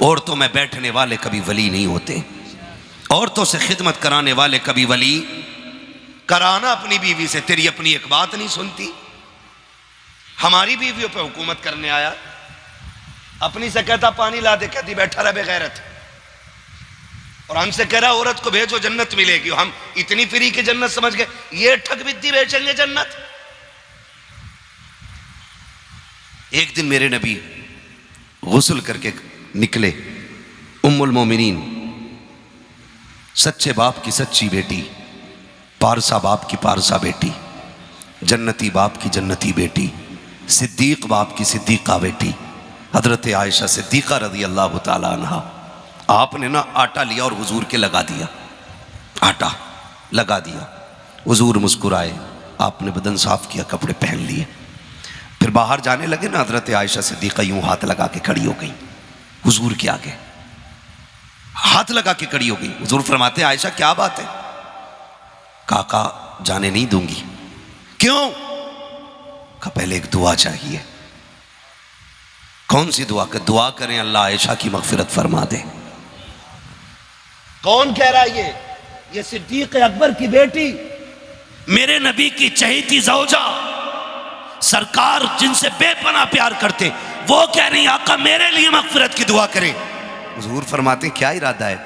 औरतों में बैठने वाले कभी वली नहीं होते, औरतों से खिदमत कराने वाले कभी वली। कराना अपनी बीवी से, तेरी अपनी एक बात नहीं सुनती। हमारी बीवियों पे हुकूमत करने आया, अपनी से कहता पानी ला दे, कहती बैठा रहे बेगैरत। और हमसे कह रहा औरत को भेजो जन्नत मिलेगी। हम इतनी फ्री की जन्नत समझ गए, ये ठग बिद्दी बेचेंगे जन्नत। एक दिन मेरे नबी गुस्ल करके निकले, उम्मुल मोमिनीन, सच्चे बाप की सच्ची बेटी, पारसा बाप की पारसा बेटी, जन्नती बाप की जन्नती बेटी, सिद्दीक बाप की सिद्दीका बेटी, हजरत आयशा सिद्दीका रज़ी अल्लाह ताला अन्हा। आपने ना आटा लिया और हुजूर के लगा दिया, आटा लगा दिया। हुजूर मुस्कुराए, आपने बदन साफ किया, कपड़े पहन लिए, फिर बाहर जाने लगे ना। हजरत आयशा सिद्दीका यूं हाथ लगा के खड़ी हो गई हुजूर के आगे, हाथ लगा के खड़ी हो गई। हुजूर फरमाते आयशा क्या बात है? काका जाने नहीं दूंगी। क्यों? का पहले एक दुआ चाहिए। कौन सी दुआ? दुआ करें अल्लाह आयशा की मगफिरत फरमा दे। कौन कह रहा है? ये सिद्दीक अकबर की बेटी, मेरे नबी की चहेती ज़ौजा, सरकार जिनसे बेपनाह प्यार करते, वो कह रही आका मेरे लिए मगफिरत की दुआ करें। हुजूर फरमाते क्या इरादा है?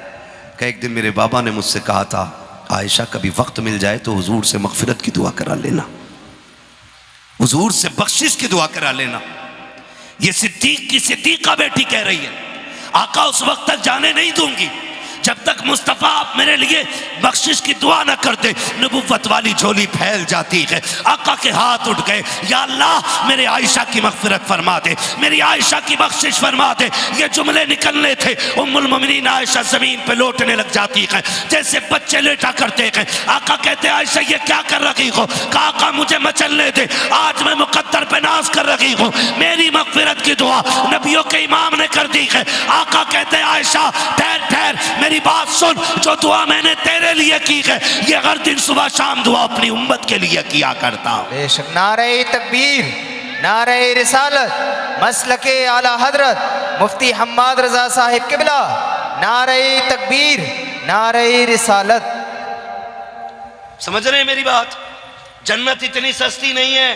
कि एक दिन मेरे बाबा ने मुझसे कहा था आयशा कभी वक्त मिल जाए तो हुजूर से मगफिरत की दुआ करा लेना, हुजूर से बख्शिश की दुआ करा लेना। ये सिद्दीक की सिद्दीका बेटी कह रही है आका उस वक्त तक जाने नहीं दूंगी जब तक मुस्तफ़ा आप मेरे लिए बख्शिश की दुआ न करते। नबुव्वत वाली झोली फैल जाती है। आका के हाथ उठ गए, या अल्लाह मेरे आयशा की मगफिरत फरमा दे, मेरी आयशा की बख्शिश फरमा दे। ये जुमले निकलने थे, उम्मुल मोमिनीन आयशा जमीन पे लौटने लग जाती है जैसे बच्चे लेटा करते हैं। आका कहते आयशा ये क्या कर रही हो? आका मुझे मचलने दे, आज मैं मुकद्दर पे नाज कर रही हूँ, मेरी मगफिरत की दुआ नबियों के इमाम ने कर दी है। आका कहते आयशा ठहर ठहर, मेरी बात सुन, जो दुआ मैंने तेरे लिए की है ये हर दिन सुबह शाम दुआ अपनी उम्मत के लिए किया करता हूं। बेशक। नारे तकबीर, नारे रिसालत, मसलके आला हजरत मुफ्ती हम्माद रजा साहिब किबला। नारे तकबीर, नारे रिसालत। समझ रहे हैं मेरी बात? जन्नत इतनी सस्ती नहीं है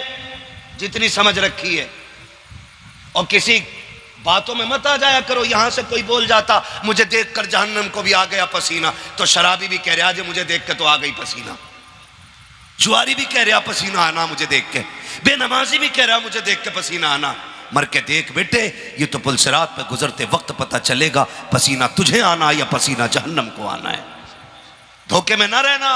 जितनी समझ रखी है। और किसी बातों में मत आ जाया करो। यहां से कोई बोल जाता मुझे देखकर जहन्नम को भी आ गया पसीना, तो शराबी भी कह रहा है मुझे देख के तो आ गई पसीना, जुआरी भी कह रहा पसीना आना मुझे देख के, बेनमाजी भी कह रहा मुझे देख के पसीना आना। मर के देख बेटे, ये तो पुलसिरात पे गुजरते वक्त पता चलेगा पसीना तुझे आना या पसीना जहन्नम को आना है। धोखे में ना रहना।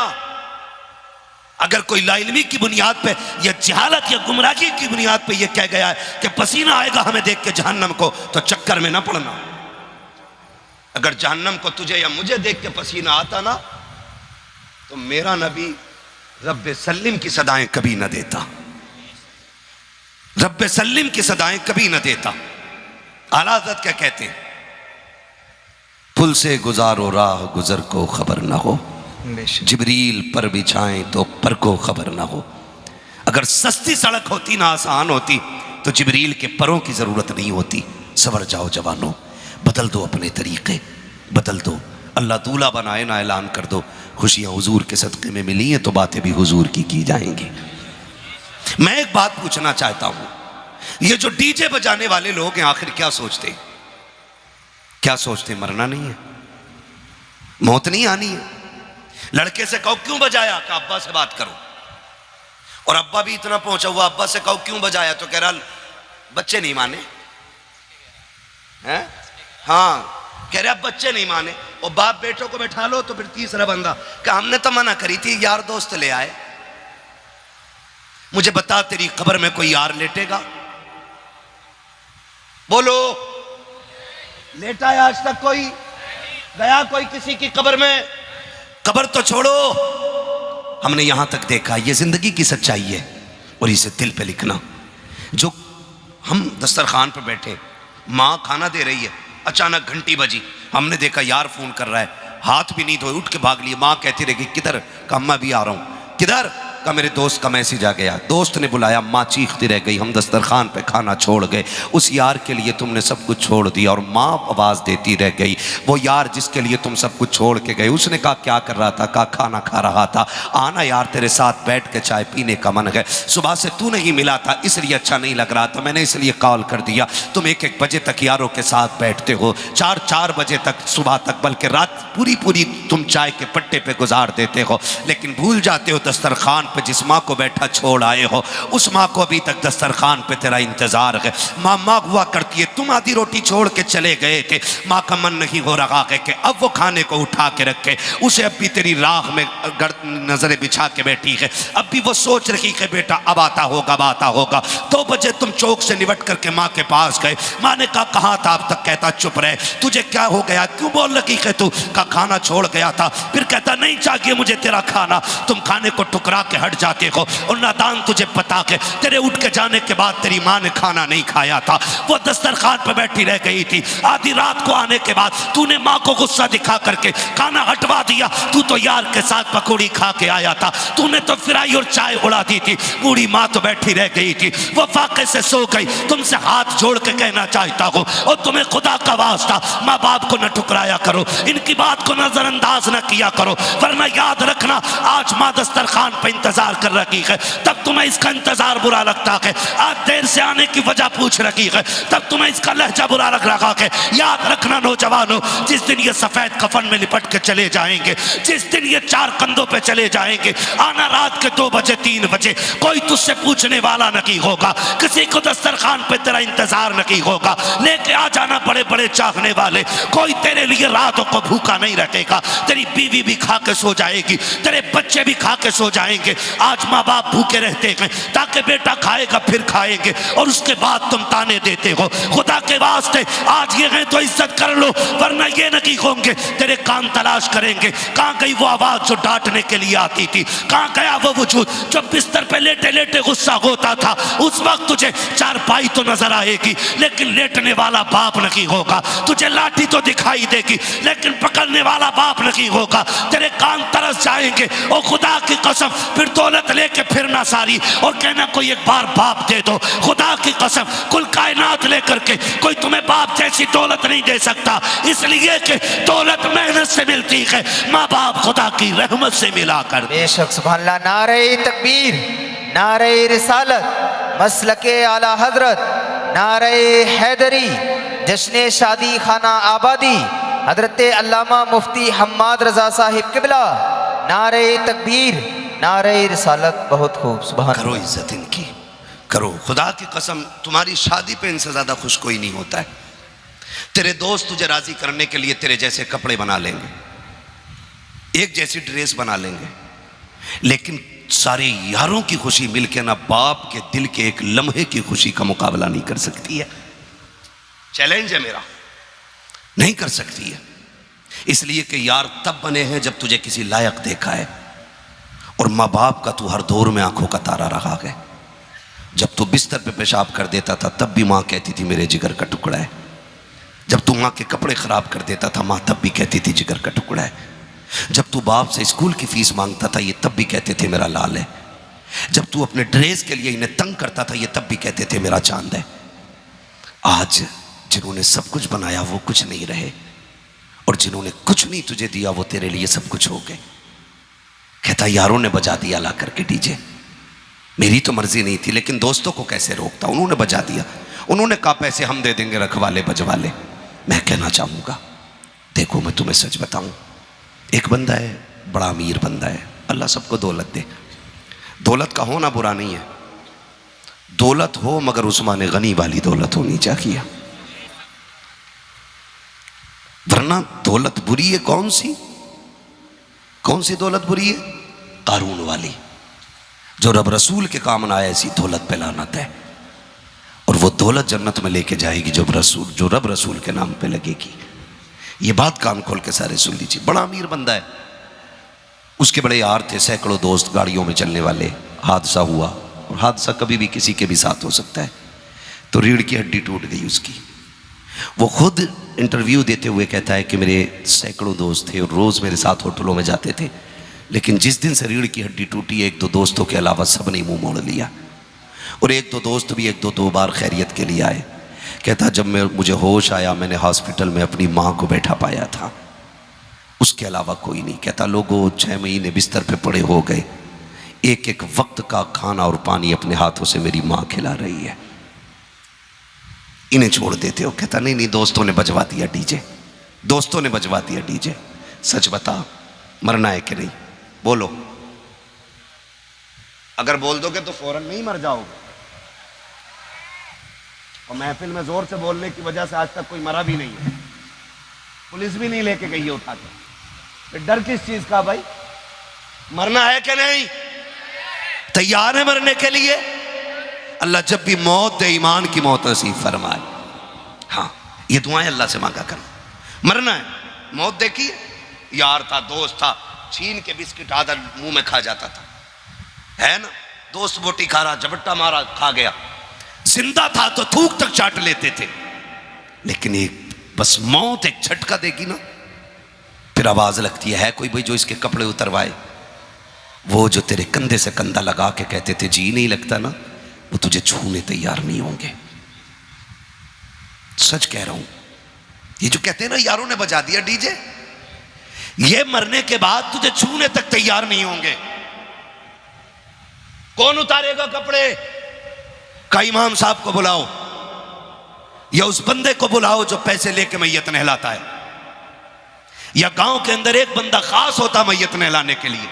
अगर कोई लाइल्मी की बुनियाद पे या जहालत या गुमराही की बुनियाद पे ये कह गया है कि पसीना आएगा हमें देख के जहन्नम को, तो चक्कर में ना पड़ना। अगर जहन्नम को तुझे या मुझे देख के पसीना आता ना, तो मेरा नबी रब्बे सल्लिम की सदाएं कभी ना देता, रब्बे सल्लिम की सदाएं कभी ना देता। आला हज़रत क्या कहते हैं? पुल से गुजारो राह गुजर को खबर ना हो, जिब्रील पर बिछाएं तो पर को खबर ना हो। अगर सस्ती सड़क होती ना आसान होती तो जिब्रील के परों की जरूरत नहीं होती। सवर जाओ जवानों, बदल दो अपने तरीके, बदल दो। अल्लाह दूल्हा बनाए ना ऐलान कर दो, खुशियां हुजूर के सदक़े में मिली हैं तो बातें भी हुजूर की जाएंगी। मैं एक बात पूछना चाहता हूं, ये जो डीजे बजाने वाले लोग हैं आखिर क्या सोचते? क्या सोचते? मरना नहीं है, मौत नहीं आनी है। लड़के से कहो क्यों बजाया? कि अब्बा से बात करो। और अब्बा भी इतना पहुंचा हुआ, अब्बा से कहो क्यों बजाया? तो कह रहा बच्चे नहीं माने हैं। हाँ कह रहे अब बच्चे नहीं माने। और बाप बेटों को बैठा लो तो फिर तीसरा बंदा कि हमने तो मना करी थी, यार दोस्त ले आए। मुझे बता तेरी कब्र में कोई यार लेटेगा? बोलो, लेटा है आज तक कोई? गया कोई किसी की कब्र में? कब्र तो छोड़ो, हमने यहां तक देखा, ये जिंदगी की सच्चाई है। और इसे दिल पे लिखना। जो हम दस्तरखान पर बैठे, माँ खाना दे रही है, अचानक घंटी बजी, हमने देखा यार फोन कर रहा है, हाथ भी नहीं धोए उठ के भाग लिए। माँ कहती रही किधर? अम्मा भी आ रहा हूं। किधर? का मेरे दोस्त का मैसेज आ गया, दोस्त ने बुलाया, माँ चीखती रह गई, हम दस्तरखान पे खाना छोड़ गए, उस यार के लिए तुमने सब कुछ छोड़ दिया। और माँ आवाज़ देती रह गई, वो यार जिसके लिए तुम सब कुछ छोड़ के गए, उसने कहा क्या कर रहा था? कहा खाना खा रहा था। आना यार, तेरे साथ बैठ के चाय पीने का मन है, सुबह से तू नहीं मिला था इसलिए अच्छा नहीं लग रहा था, मैंने इसलिए कॉल कर दिया। तुम 1-1 बजे तक यारों के साथ बैठते हो, 4-4 बजे तक, सुबह तक, बल्कि रात पूरी पूरी तुम चाय के पट्टे पे गुजार देते हो, लेकिन भूल जाते हो दस्तरखान पे जिस माँ को बैठा छोड़ आए हो, उस माँ को अभी तक दस्तरखान पे तेरा इंतजार है। माँ हुआ करती है, तुम आधी रोटी छोड़ के चले गए थे, माँ का मन नहीं हो रहा है कि अब वो खाने को उठा के रखे, उसे अब भी तेरी राह में नजरें बिछा के बैठी है, अब भी वो सोच रही है बेटा अब आता होगा, अब आता होगा। 2 बजे तुम चौक से निवट करके माँ के पास गए, माँ ने कहा कहाँ था अब तक? कहता चुप रहे, तुझे क्या हो गया, क्यों बोल रही है तू? का खाना छोड़ गया था। फिर कहता नहीं चाहिए मुझे तेरा खाना, तुम खाने को टुकरा के हट जाते हो। और नादान, तुझे पता के तेरे उठ के जाने के बाद तेरी माँ ने खाना नहीं खाया था, वो दस्तरखान पर बैठी रह गई थी। आधी रात को आने के बाद तूने माँ को गुस्सा दिखा करके खाना हटवा दिया। तू तो यार के साथ पकौड़ी खा के आया था, तूने तो फ्राई और चाय उड़ा दी थी। बूढ़ी माँ तो बैठी रह गई थी, वो फाके से सो गई। तुमसे हाथ जोड़ के कहना चाहता हूँ, और तुम्हें खुदा का वास्ता माँ बाप को न ठुकराया करो, इनकी बात को नजरअंदाज न किया करो, वरना याद रखना आज माँ दस्तरखान पे इंतजार कर रही है, तब तुम्हें इसका इंतजार बुरा लगता है। आज देर से आने की वजह पूछ रही है, तब तुम्हें इसका लहजा बुरा लग रहा है। याद रखना नौजवानों, जिस दिन ये सफेद कफन में लिपट के चले जाएंगे, जिस दिन ये 4 कंधों पे चले जाएंगे, आना रात के 2 बजे 3 बजे, कोई तुझसे पूछने वाला नहीं होगा, किसी को दस्तरखान पे तेरा इंतजार नहीं होगा। लेके आ जाना बड़े बड़े चाहने वाले, कोई तेरे लिए रातों को भूखा नहीं रखेगा। तेरी बीवी भी खा के सो जाएगी, तेरे बच्चे भी खा के सो जाएंगे। आज माँ बाप भूखे रहते हैं ताकि बेटा खाएगा फिर खाएंगे, और उसके बाद तुम ताने देते हो। खुदा के वास्ते आज ये है तो इज्जत कर लो, वरना ये नहीं होंगे तेरे कान तलाश करेंगे। कहाँ गई वो आवाज जो डांटने के लिए आती थी? कहाँ गया वो वजूद जो बिस्तर पे लेटे लेटे गुस्सा होता था? उस वक्त तुझे चारपाई तो नजर आएगी, लेकिन लेटने वाला बाप नहीं होगा। तुझे लाठी तो दिखाई देगी, लेकिन पकड़ने वाला बाप नहीं होगा। तेरे कान तरस जाएंगे, और खुदा की कसम फिर दौलत लेके फिरना सारी, और कहना कोई एक बार बाप दे दो। खुदा की कसम कुल कायनात लेकर के कोई तुम्हें बाप जैसी दौलत नहीं दे सकता, इसलिए कि दौलत मेहनत से मिलती है, माँ बाप खुदा की रहमत से मिला कर। बेशक सुभान अल्लाह। नारे तकबीर, नारे रिसालत, मसलके आला हजरत, नारे हैदरी, जश्न शादी खाना आबादी, हजरत अल्लामा मुफ्ती हम्माद रजा साहिब किबला। नारे तकबीर, नारे रिसालत। बहुत खूब, सुभान। करो इज्जत इनकी, करो। खुदा की कसम तुम्हारी शादी पे इनसे ज्यादा खुश कोई नहीं होता है। तेरे दोस्त तुझे राजी करने के लिए तेरे जैसे कपड़े बना लेंगे, एक जैसी ड्रेस बना लेंगे, लेकिन सारे यारों की खुशी मिलके ना बाप के दिल के एक लम्हे की खुशी का मुकाबला नहीं कर सकती है। चैलेंज है मेरा, नहीं कर सकती है। इसलिए कि यार तब बने हैं जब तुझे किसी लायक देखा है, और माँ बाप का तू हर दौर में आंखों का तारा रहा है। जब तू बिस्तर पे पेशाब कर देता था तब भी माँ कहती थी मेरे जिगर का टुकड़ा है। जब तू माँ के कपड़े खराब कर देता था माँ तब भी कहती थी जिगर का टुकड़ा है। जब तू बाप से स्कूल की फीस मांगता था ये तब भी कहते थे मेरा लाल है। जब तू अपने ड्रेस के लिए इन्हें तंग करता था ये तब भी कहते थे मेरा चांद है। आज जिन्होंने सब कुछ बनाया वो कुछ नहीं रहे, और जिन्होंने कुछ नहीं तुझे दिया वो तेरे लिए सब कुछ हो गए। कहता यारों ने बजा दिया ला करके डीजे, मेरी तो मर्जी नहीं थी, लेकिन दोस्तों को कैसे रोकता, उन्होंने बजा दिया। उन्होंने कहा पैसे हम दे देंगे रखवाले बजवाले। मैं कहना चाहूँगा, देखो मैं तुम्हें सच बताऊँ, एक बंदा है बड़ा अमीर बंदा है, अल्लाह सबको दौलत दे, दौलत का होना बुरा नहीं है, दौलत हो मगर उस्मान गनी वाली दौलत होनी चाहिए, वरना दौलत बुरी है। कौन सी दौलत बुरी है? कारून वाली, जो रब रसूल के काम ना आए ऐसी दौलत पे लानत है। और वो दौलत जन्नत में लेके जाएगी जो रब रसूल के नाम पे लगेगी। ये बात कान खोल के सारे सुन लीजिए। बड़ा अमीर बंदा है, उसके बड़े यार थे, सैकड़ों दोस्त गाड़ियों में चलने वाले। हादसा हुआ, और हादसा कभी भी किसी के भी साथ हो सकता है, तो रीढ़ की हड्डी टूट गई उसकी। वो खुद इंटरव्यू देते हुए कहता है कि मेरे सैकड़ों दोस्त थे और रोज़ मेरे साथ होटलों में जाते थे, लेकिन जिस दिन से रीढ़ की हड्डी टूटी, एक दो दोस्तों के अलावा सब ने मुंह मोड़ लिया। और एक दो दोस्त भी एक दो बार खैरियत के लिए आए। कहता जब मुझे होश आया मैंने हॉस्पिटल में अपनी माँ को बैठा पाया था, उसके अलावा कोई नहीं। कहता लोगों 6 महीने बिस्तर पे पड़े हो गए, एक एक वक्त का खाना और पानी अपने हाथों से मेरी माँ खिला रही है, इन्हें छोड़ देते हो? कहता नहीं नहीं, दोस्तों ने बजवा दिया डीजे, दोस्तों ने बजवा दिया डीजे। सच बता, मरना है कि नहीं? बोलो। अगर बोल दोगे तो फौरन नहीं मर जाओगे। और महफिल में जोर से बोलने की वजह से आज तक कोई मरा भी नहीं है, पुलिस भी नहीं लेके गई है उठा के। फिर डर किस चीज का भाई? मरना है कि नहीं? तैयार है मरने के लिए? अल्लाह जब भी मौत दे, ईमान की मौत नसीब फरमाए। हाँ, ये दुआएं अल्लाह से मांगा करो। मरना है, मौत देखी है? यार था, दोस्त था, छीन के बिस्किट आधा मुंह में खा जाता था, है ना? दोस्त बोटी खा रहा, झपट्टा मारा, खा गया। जिंदा था तो थूक तक चाट लेते थे, लेकिन एक बस मौत एक झटका देगी ना, फिर आवाज लगती है कोई भाई जो इसके कपड़े उतरवाए? वो जो तेरे कंधे से कंधा लगा के कहते थे जी नहीं लगता ना, वो तुझे छूने तैयार नहीं होंगे। सच कह रहा हूं। ये जो कहते हैं ना यारों ने बजा दिया डीजे, ये मरने के बाद तुझे छूने तक तैयार नहीं होंगे। कौन उतारेगा कपड़े? का इमाम साहब को बुलाओ या उस बंदे को बुलाओ जो पैसे लेके मैयत नहलाता है, या गांव के अंदर एक बंदा खास होता मैयत नहलाने के लिए,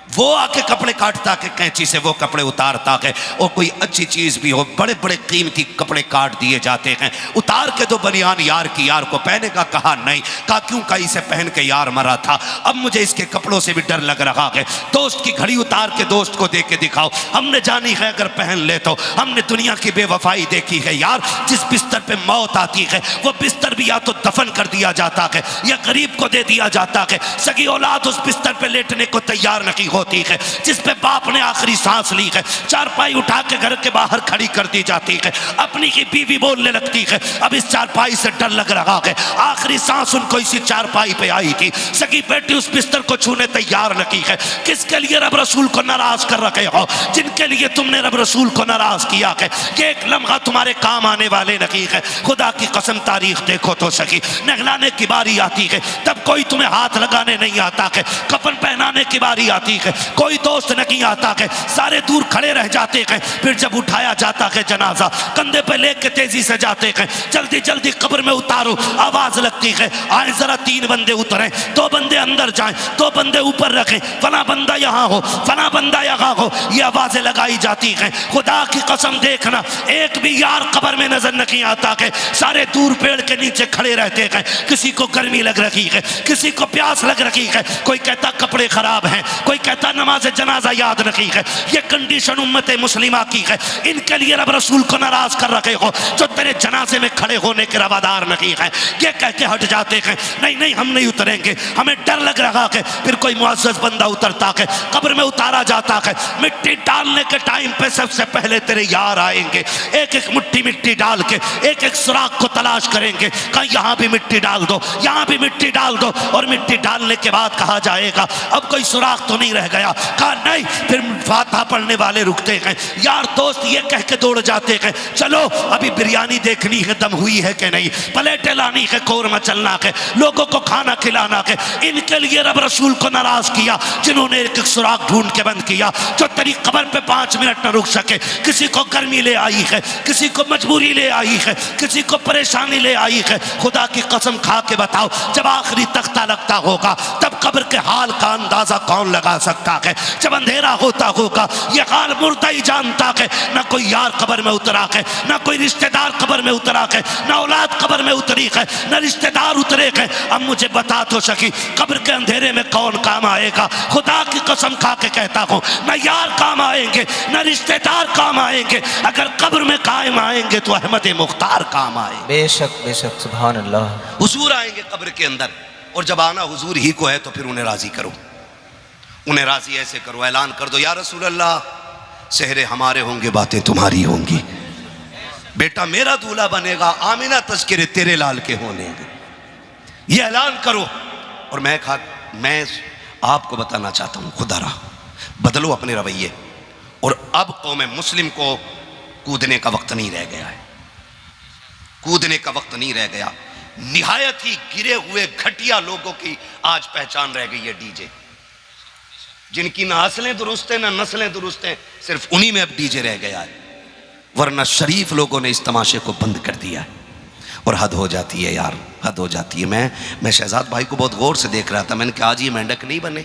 वो आके कपड़े काटता के कैंची से वो कपड़े उतारता के। और कोई अच्छी चीज भी हो, बड़े बड़े कीमती कपड़े काट दिए जाते हैं, उतार के दो बनियान यार की, यार को पहने का कहा नहीं, कहा क्यों, का इसे पहन के यार मरा था, अब मुझे इसके कपड़ों से भी डर लग रहा है। दोस्त की घड़ी उतार के दोस्त को दे के दिखाओ, हमने जानी है अगर पहन ले तो। हमने दुनिया की बेवफाई देखी है यार, जिस बिस्तर पे मौत आती है वो बिस्तर भी या तो दफन कर दिया जाता है या गरीब को दे दिया जाता है। सगी औलाद उस बिस्तर पे लेटने को तैयार नहीं होती है जिस पे बाप ने आखिरी सांस ली है। चारपाई उठा के घर के बाहर खड़ी कर दी जाती है, अपनी की बीवी बोलने लगती है अब इस चारपाई से डर लग रहा है, आखिरी सांस उनको इसी चारपाई पे आई थी। सगी बेटी उस बिस्तर को छूने तैयार नहीं है। किसके लिए रब रसूल को नाराज कर रखे हो? जिनके लिए तुमने रब रसूल को नाराज किया है, ये एक लम्हा तुम्हारे काम आने वाले नहीं है। खुदा की कसम तारीख देखो तो सही, नहलाने की बारी आती है तब कोई तुम्हें हाथ लगाने नहीं आता है, कफन पहनाने की बारी आती है कोई दोस्त नहीं आता है, सारे दूर खड़े रह जाते हैं। फिर जब उठाया जाता है जनाजा, कंधे पे लेके तेजी से जाते हैं, जल्दी जल्दी कब्र में उतारो, आवाज लगती है आए जरा 3 बंदे उतरे, 2 बंदे अंदर जाएं, 2 बंदे ऊपर रखें, फला बंदा यहाँ हो, फला बंदा यहाँ हो, ये आवाजें लगाई जाती हैं। खुदा की कसम देखना, एक भी यार कब्र में नजर नहीं आता है, सारे दूर पेड़ के नीचे खड़े रहते हैं। किसी को गर्मी लग रही है, किसी को प्यास लग रही है, कोई कहता कपड़े खराब हैं, कोई कहता नमाज जनाजा याद नहीं है। ये कंडीशन उम्मत मुस्लिमा की है। इनके लिए रब रसूल को नाराज कर रखे हो जो तेरे जनाजे में खड़े होने के रवादार नहीं है। ये कह के हट जाते हैं नहीं नहीं हम नहीं उतरेंगे, हमें डर लग रहा है। फिर कोई मुअज़्ज़ज़ बंदा उतरता है, कब्र में उतारा जाता है, मिट्टी डालने के टाइम पे सबसे पहले तेरे यार आएंगे, एक एक मुट्ठी मिट्टी डाल के एक एक सुराख को तलाश करेंगे, कहीं यहाँ भी मिट्टी डाल दो, यहाँ भी मिट्टी डाल दो। और मिट्टी डालने के बाद कहा जाएगा अब कोई सुराख तो नहीं रह गया, कहा नहीं। फिर फातिहा पढ़ने वाले रुकते हैं, यार दोस्त ये कह के दौड़ जाते हैं चलो अभी बिरयानी देखनी है दम हुई है कि नहीं, प्लेटें लानी है, कौरमा चलना है, लोगों को खाना खिलाना है। इनके लिए रब रसूल को नाराज किया जिन्होंने एक एक सुराख ढूंढ के बंद किया, जो तेरी कब्र पे 5 मिनट न रुक सके। किसी को गर्मी ले आई है, किसी को मजबूरी ले आई है, किसी को परेशानी ले आई है। खुदा की कसम खा के बताओ जब आखिरी तख्ता लगता होगा तब कब्र के हाल का अंदाजा कौन लगा सकता है? जब अंधेरा होता होगा ये हाल मुर्दा ही जानता है, ना कोई यार कब्र में उतरा है, ना कोई रिश्तेदार कब्र में उतरा है, ना औलाद कब्र में उतरी है, ना रिश्तेदार उतरे हैं। अब मुझे बता तो सकी कब्र के अंधेरे में कौन काम आएगा? खुदा की कसम खा के कहता हूं ना यार काम आएंगे ना रिश्तेदार काम आएंगे, अगर कब्र में कायम आएंगे तो अहमद मुख्तार काम आएंगे। बेशक बेशक, सुभान अल्लाह। हुजूर आएंगे कब्र के अंदर, और जब आना हुजूर ही को है तो फिर उन्हें राजी करो, उन्हें राजी ऐसे करो, ऐलान कर दो या रसूल अल्लाह सेहरे हमारे होंगे बातें तुम्हारी होंगी, बेटा मेरा दूल्हा बनेगा, आमिना तज़किरे तेरे लाल के होने। ये ऐलान करो। और मैं आपको बताना चाहता हूं, खुदा रहा बदलो अपने रवैये। और अब कौम मुस्लिम को कूदने का वक्त नहीं रह गया है, कूदने का वक्त नहीं रह गया। निहायत ही गिरे हुए घटिया लोगों की आज पहचान रह गई है डीजे, जिनकी ना असलें दुरुस्त हैं ना नस्लें दुरुस्त हैं, सिर्फ उन्हीं में अब डीजे रह गया है। वरना शरीफ लोगों ने इस तमाशे को बंद कर दिया है। और हद हो जाती है यार, हद हो जाती है। मैं शहजाद भाई को बहुत गौर से देख रहा था, मैंने कहा आज ये मेंढक नहीं बने,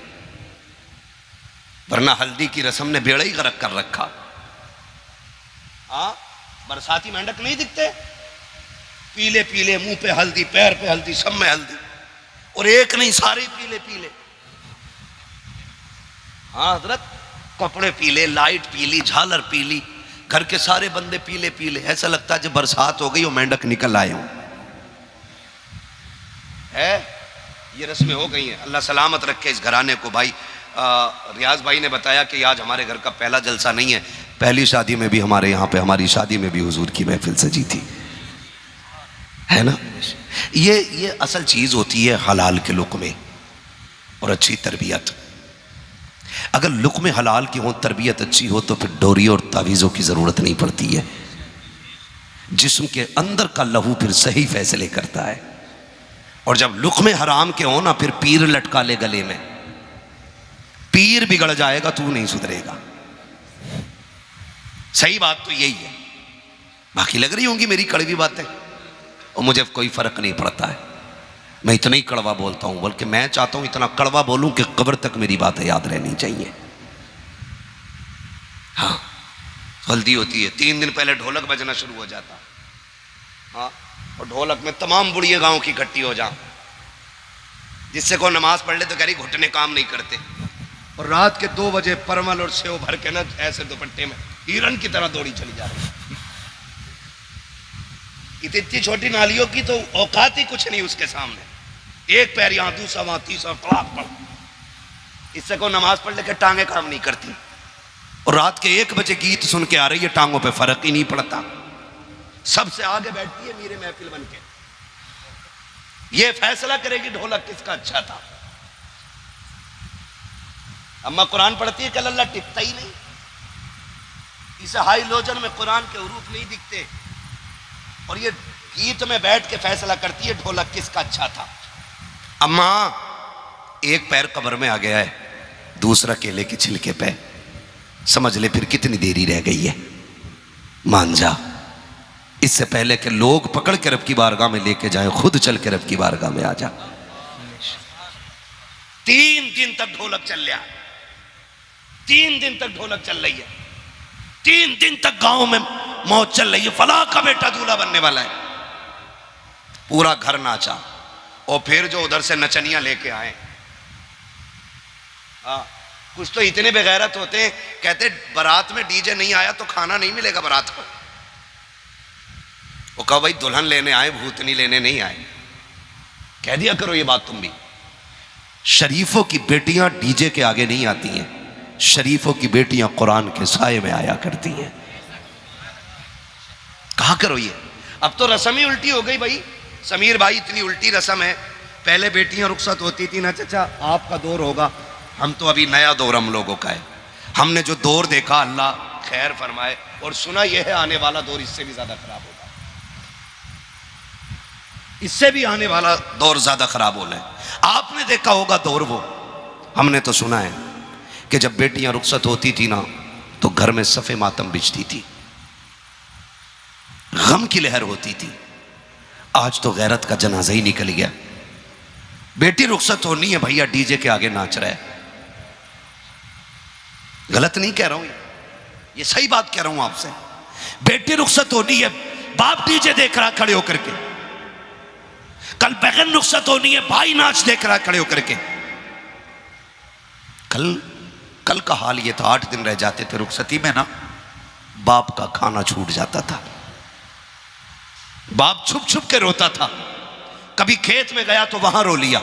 वरना हल्दी की रस्म ने बेड़ा ही गरक कर रखा। हाँ, बरसाती मेंढक नहीं दिखते, पीले पीले, मुंह पे हल्दी, पैर पे हल्दी, सब में हल्दी, और एक नहीं सारे पीले पीले। हाँ हजरत, कपड़े पीले, लाइट पीली, झालर पीली, घर के सारे बंदे पीले पीले। ऐसा लगता है जब बरसात हो गई और मेंढक निकल आए हों। है ये रस्में हो गई हैं। अल्लाह सलामत रखे इस घराने को। भाई रियाज भाई ने बताया कि आज हमारे घर का पहला जलसा नहीं है, पहली शादी में भी हमारे यहाँ पे, हमारी शादी में भी हुजूर की महफिल सजी थी, है ना। ये असल चीज होती है हलाल के लुक़्मे और अच्छी तरबियत। अगर लुक़्मे हलाल की हो, तरबियत अच्छी हो, तो फिर डोरी और तावीज़ों की ज़रूरत नहीं पड़ती है। जिस्म के अंदर का लहू फिर सही फैसले करता है। और जब लुक़्मे हराम के हो ना, फिर पीर लटका ले गले में, पीर बिगड़ जाएगा, तू नहीं सुधरेगा। सही बात तो यही है। बाकी लग रही होंगी मेरी कड़वी बातें, और मुझे कोई फ़र्क नहीं पड़ता है। मैं इतना ही कड़वा बोलता हूं, बल्कि मैं चाहता हूं इतना कड़वा बोलूं कि कब्र तक मेरी बातें याद रहनी चाहिए। हाँ, हल्दी होती है, 3 दिन पहले ढोलक बजना शुरू हो जाता। हाँ, और ढोलक में तमाम बुढ़िया गांव की इकट्ठी हो जा, जिससे कोई नमाज पढ़ ले तो कह रही घुटने काम नहीं करते। और रात के 2 बजे परमल और सेव भर के ना ऐसे दुपट्टे में हिरन की तरह दौड़ी चली जा रही। इतनी छोटी नालियों की तो औकात ही कुछ नहीं उसके सामने। एक पैर यहां, दूसरा वहां, तीसरा पड़ाक पड़। इससे कोई नमाज पढ़ लेकर टांगे काम नहीं करती। और रात के 1 बजे गीत सुन के आ रही है, टांगों पे फर्क ही नहीं पड़ता। सबसे आगे बैठती है मीरे महफिल बन के, ये फैसला करेगी ढोलक किसका अच्छा था। अम्मा कुरान पढ़ती है, कल अल्लाह टिकता ही नहीं। इसे हाई लोजन में कुरान के हुरूफ नहीं दिखते, और ये गीत में बैठ के फैसला करती है ढोलक किसका अच्छा था। अम्मा, एक पैर कब्र में आ गया है, दूसरा केले के छिलके पे, समझ ले फिर कितनी देरी रह गई है, मान जा। इससे पहले कि लोग पकड़ के रब की बारगाह में लेके जाएं, खुद चल के रब की बारगाह में आ जा। 3 दिन तक ढोलक चल रहा, 3 दिन तक ढोलक चल रही है, 3 दिन तक गांव में मौत चल रही है। फलां का बेटा दूल्हा बनने वाला है, पूरा घर नाचा। और फिर जो उधर से नचनियां लेके आए, कुछ तो इतने बेगैरत होते हैं, कहते बारात में डीजे नहीं आया तो खाना नहीं मिलेगा बारात को। वो कहा भाई दुल्हन लेने आए, भूतनी लेने नहीं आए। कह दिया करो ये बात तुम भी। शरीफों की बेटियां डीजे के आगे नहीं आती हैं, शरीफों की बेटियां कुरान के साए में आया करती हैं। कहा करो ये। अब तो रस्म ही उल्टी हो गई भाई। समीर भाई, इतनी उल्टी रस्म है। पहले बेटियां रुखसत होती थी ना, चाचा आपका दौर होगा, हम तो अभी नया दौर हम लोगों का है। हमने जो दौर देखा, अल्लाह खैर फरमाए, और सुना यह है आने वाला दौर इससे भी ज्यादा खराब होगा, इससे भी आने वाला दौर ज्यादा खराब होना है। आपने देखा होगा दौर वो, हमने तो सुना है कि जब बेटियां रुखसत होती थी ना, तो घर में सफ़े मातम बिछती थी, गम की लहर होती थी। आज तो गैरत का जनाजा ही निकल गया। बेटी रुखसत होनी है, भैया डीजे के आगे नाच रहा है। गलत नहीं कह रहा हूं, ये सही बात कह रहा हूं आपसे। बेटी रुखसत होनी है, बाप डीजे देख रहा खड़े होकर के। कल बहन रुखसत होनी है, भाई नाच देख रहा खड़े होकर के। कल का हाल ये था, 8 दिन रह जाते थे रुखसती में ना, बाप का खाना छूट जाता था। बाप छुप छुप के रोता था। कभी खेत में गया तो वहां रो लिया,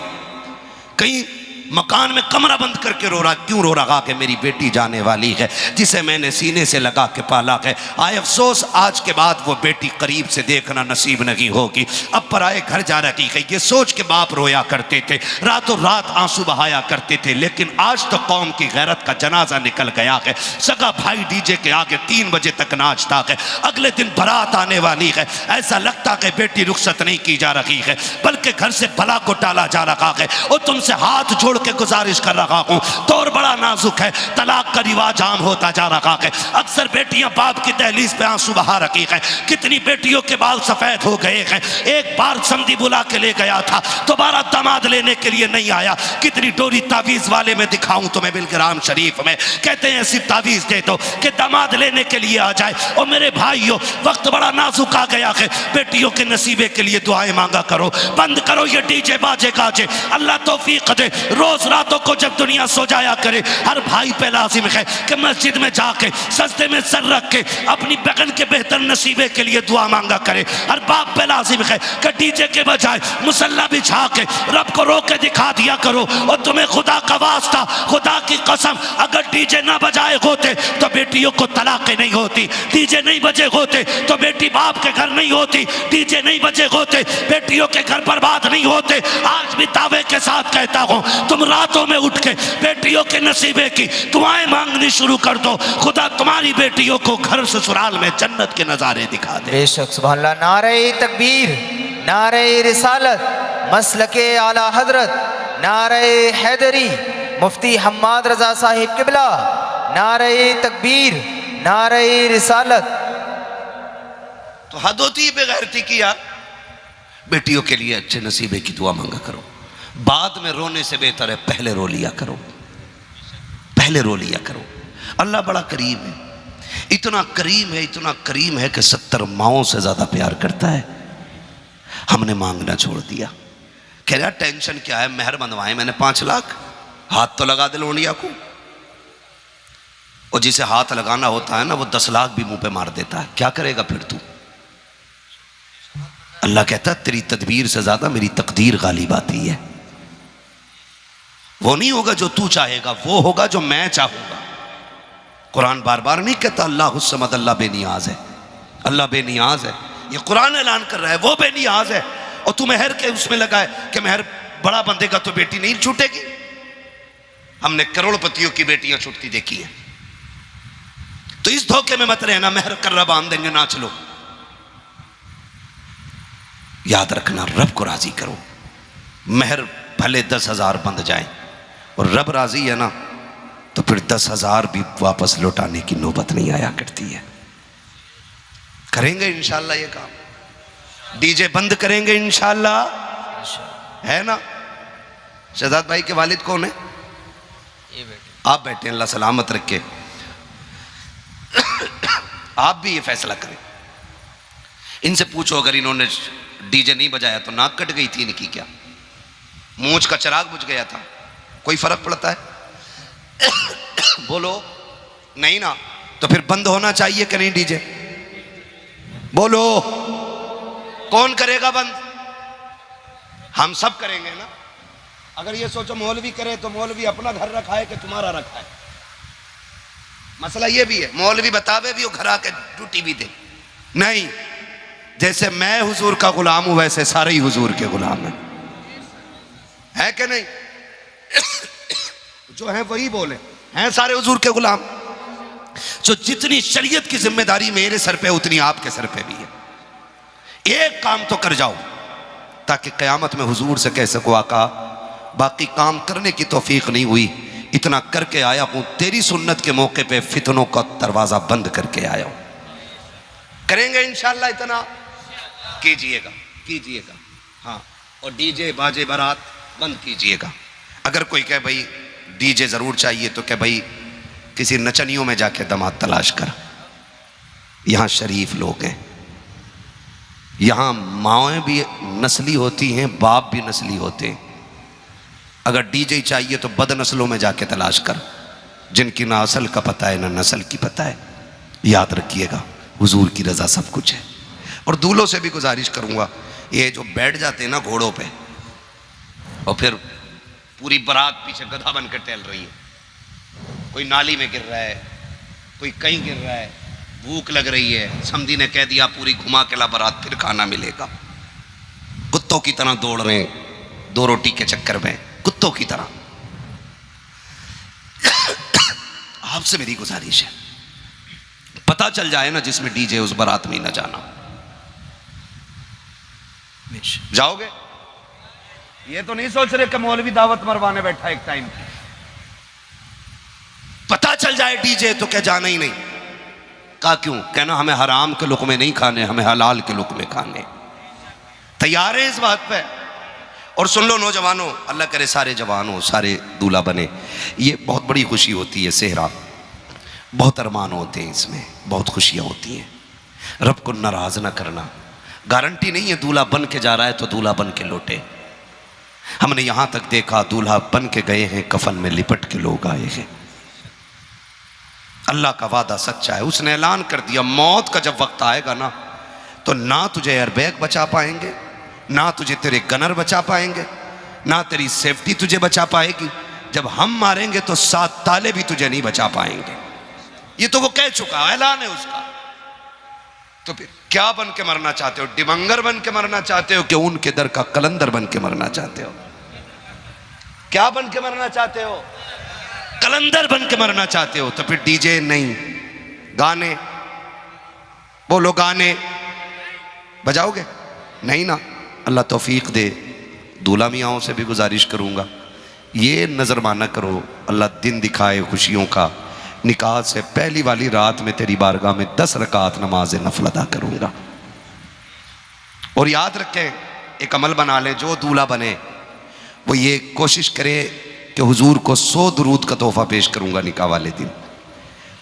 कहीं मकान में कमरा बंद करके रो रहा, क्यों रो रहा? कि मेरी बेटी जाने वाली है जिसे मैंने सीने से लगा के पाला है। आए अफसोस, आज के बाद वो बेटी करीब से देखना नसीब नहीं होगी। अब पराए घर जा रही है, ये सोच के बाप रोया करते थे, रातों रात आंसू बहाया करते थे। लेकिन आज तो कौम की गैरत का जनाजा निकल गया है। सगा भाई डीजे के आगे 3 बजे तक नाचता है, अगले दिन बारात आने वाली है। ऐसा लगता है बेटी रुखसत नहीं की जा रही है, बल्कि घर से भला को टाला जा रहा है। और तुमसे हाथ जोड़ के गुजारिश कर रहा हूं, दौर बड़ा नाजुक है, तलाक का रिवाज आम होता जा रहा है। अक्सर बेटियां बाप की दहलीज पे आंसू बहा रही है। कितनी बेटियों के बाल सफेद हो गए हैं। एक बार समधी बुला के ले गया था, दोबारा दामाद लेने के लिए नहीं आया। कितनी डोरी तावीज वाले में दिखाऊं तुम्हें बिलग्राम शरीफ में, कहते हैं ऐसी तावीज दे दो कि दामाद लेने के लिए आ जाए। और मेरे भाइयों, वक्त बड़ा नाजुक आ गया है, बेटियों के नसीबे के लिए दुआएं मांगा करो। बंद करो ये डीजे बाजे गाजे, अल्लाह तौफीक दे। रोज रातों को जब दुनिया सो जाया करे, हर भाई पे लाजिम है कि मस्जिद में जाके सजदे में सर रख के अपनी बहन के बेहतर नसीबे के लिए दुआ मांगा करे। हर बाप पे लाजिम है कि डीजे के बजाय मुसल्ला बिछा के रब को रो के दिखा दिया करो। और तुम्हें खुदा का वास्ता, खुदा की कसम, अगर डीजे ना बजाए होते तो बेटियों को तलाक़ें नहीं होती। डीजे नहीं बजे होते तो बेटी बाप के घर नहीं होती। डीजे नहीं बजे होते बेटियों के घर बर्बाद नहीं होते। आज भी दावे के साथ कहता हूं, तुम रातों में उठ के बेटियों के नसीबे की दुआएं मांगनी शुरू कर दो। खुदा तुम्हारी बेटियों को घर ससुराल में जन्नत के नजारे दिखा दे। बेशक सुभान अल्लाह। नारे तकबीर, नारे रिसालत, मसलके आला हजरत, नारे हैदरी, मुफ्ती हम्माद रजा साहिब किबला, नारे तकबीर, नारे रिसालत। तो हद होती है बेगैरती की यार। बेटियों के लिए अच्छे नसीबे की दुआ मांगा करो। बाद में रोने से बेहतर है पहले रो लिया करो, पहले रो लिया करो। अल्लाह बड़ा करीम है, इतना करीम है, इतना करीम है कि 70 माओं से ज्यादा प्यार करता है। हमने मांगना छोड़ दिया। कह रहा टेंशन क्या है, मेहर बंधवाए मैंने 5 लाख, हाथ तो लगा दे लोनिया को। और जिसे हाथ लगाना होता है ना, वो 10 लाख भी मुंह पे मार देता है। क्या करेगा फिर तू? अल्लाह कहता है तेरी तदबीर से ज्यादा मेरी तकदीर गालिब आती है। वो नहीं होगा जो तू चाहेगा, वो होगा जो मैं चाहूंगा। कुरान बार बार नहीं कहता अल्लाह हुस्समद, अल्लाह बेनियाज है, अल्लाह बेनियाज है। ये कुरान ऐलान कर रहा है वो बेनियाज है। और तू मेहर के उसमें लगा है कि मेहर बड़ा बंदेगा तो बेटी नहीं छूटेगी। हमने करोड़पतियों की बेटियां छूटती देखी है। तो इस धोखे में मत रहना, मेहर कर्रा बांध देंगे ना चलो। याद रखना, रब को राजी करो। मेहर भले 10,000 बंध जाए और रब राजी है ना, तो फिर 10,000 भी वापस लौटाने की नौबत नहीं आया करती है। करेंगे इंशाल्लाह ये काम। डीजे बंद करेंगे इंशाल्लाह, है ना? शहजाद भाई के वालिद कौन है? ये बेटे आप बैठे, अल्लाह सलामत रखे। आप भी ये फैसला करें। इनसे पूछो अगर इन्होंने डीजे नहीं बजाया तो नाक कट गई थी इनकी क्या? मूंछ का चिराग बुझ गया था? कोई फर्क पड़ता है? बोलो नहीं ना, तो फिर बंद होना चाहिए कि नहीं डीजे? बोलो कौन करेगा बंद? हम सब करेंगे ना। अगर ये सोचो मौलवी करे तो मौलवी अपना घर रखा है कि तुम्हारा रखा है? मसला ये भी है, मौलवी बतावे भी और घर आके ड्यूटी भी दे। नहीं, जैसे मैं हुजूर का गुलाम हूं वैसे सारे ही हुजूर के गुलाम हैं, है कि नहीं? जो है वही बोले, हैं सारे हुजूर के गुलाम। जो जितनी शरीयत की जिम्मेदारी मेरे सर पे उतनी आपके सर पे भी है। एक काम तो कर जाओ ताकि कयामत में हुजूर से कह सको आका बाकी काम करने की तौफीक नहीं हुई, इतना करके आया हूं, तेरी सुन्नत के मौके पे फितनों का दरवाजा बंद करके आया हूं। करेंगे इंशाल्लाह, इतना कीजिएगा, कीजिएगा। हाँ, और डीजे बाजे बारात बंद कीजिएगा। अगर कोई कहे भाई डीजे जरूर चाहिए तो कहे भाई किसी नचनियों में जाके दामाद तलाश कर। यहां शरीफ लोग हैं, यहां माएँ भी नस्ली होती हैं, बाप भी नस्ली होते हैं। अगर डीजे चाहिए तो बदनस्लों में जाके तलाश कर, जिनकी ना असल का पता है ना नस्ल की पता है। याद रखिएगा, हुजूर की रजा सब कुछ है। और दूल्हों से भी गुजारिश करूंगा, ये जो बैठ जाते हैं ना घोड़ों पे और फिर पूरी बारात पीछे गधा बन कर टहल रही है, कोई नाली में गिर रहा है, कोई कहीं गिर रहा है, भूख लग रही है, समधी ने कह दिया पूरी घुमा के ला बारात, फिर खाना मिलेगा। कुत्तों की तरह दौड़ रहे हैं 2 रोटी के चक्कर में, कुत्तों की तरह। आपसे मेरी गुजारिश है, पता चल जाए ना जिसमें डीजे उस बारात में ना जाना। जाओगे? ये तो नहीं सोच रहे कि मौलवी दावत मरवाने बैठा एक टाइम की। पता चल जाए डीजे तो क्या जाना ही नहीं। कहा क्यों? कहना हमें हराम के लुक़्मे नहीं खाने, हमें हलाल के लुक़्मे खाने। तैयार है इस बात पे? और सुन लो नौजवानों, अल्लाह करे सारे जवान हो, सारे दूल्हा बने। ये बहुत बड़ी खुशी होती है सेहरा, बहुत अरमान होते हैं इसमें, बहुत खुशियाँ होती हैं। रब को नाराज़ ना करना। गारंटी नहीं है दूल्हा बन के जा रहा है तो दूल्हा बन के लौटे। हमने यहाँ तक देखा दूल्हा बन के गए हैं, कफन में लिपट के लोग आए हैं। अल्लाह का वादा सच्चा है, उसने ऐलान कर दिया मौत का जब वक्त आएगा ना, तो ना तुझे एयरबैग बचा पाएंगे, ना तुझे तेरे गनर बचा पाएंगे, ना तेरी सेफ्टी तुझे बचा पाएगी। जब हम मारेंगे तो 7 ताले भी तुझे नहीं बचा पाएंगे। ये तो वो कह चुका, ऐलान है उसका। तो फिर क्या बन के मरना चाहते हो? डिमंगर बन के मरना चाहते हो कि उनके दर का कलंदर बन के मरना चाहते हो? क्या बन के मरना चाहते हो? कलंदर बन के मरना चाहते हो? तो फिर डीजे नहीं, गाने बोलो, गाने बजाओगे? नहीं ना। अल्लाह तौफीक दे। दूल्हा मियाँओं से भी गुजारिश करूँगा, ये नज़र माना करो, अल्लाह दिन दिखाए खुशियों का। निकाह से पहली वाली रात में तेरी बारगाह में 10 रकात नमाज नफल अदा करूँगा। और याद रखें, एक अमल बना ले, जो दूल्हा बने वो ये कोशिश करे कि हुजूर को 100 दुरूद का तोहफा पेश करूँगा निकाह वाले दिन।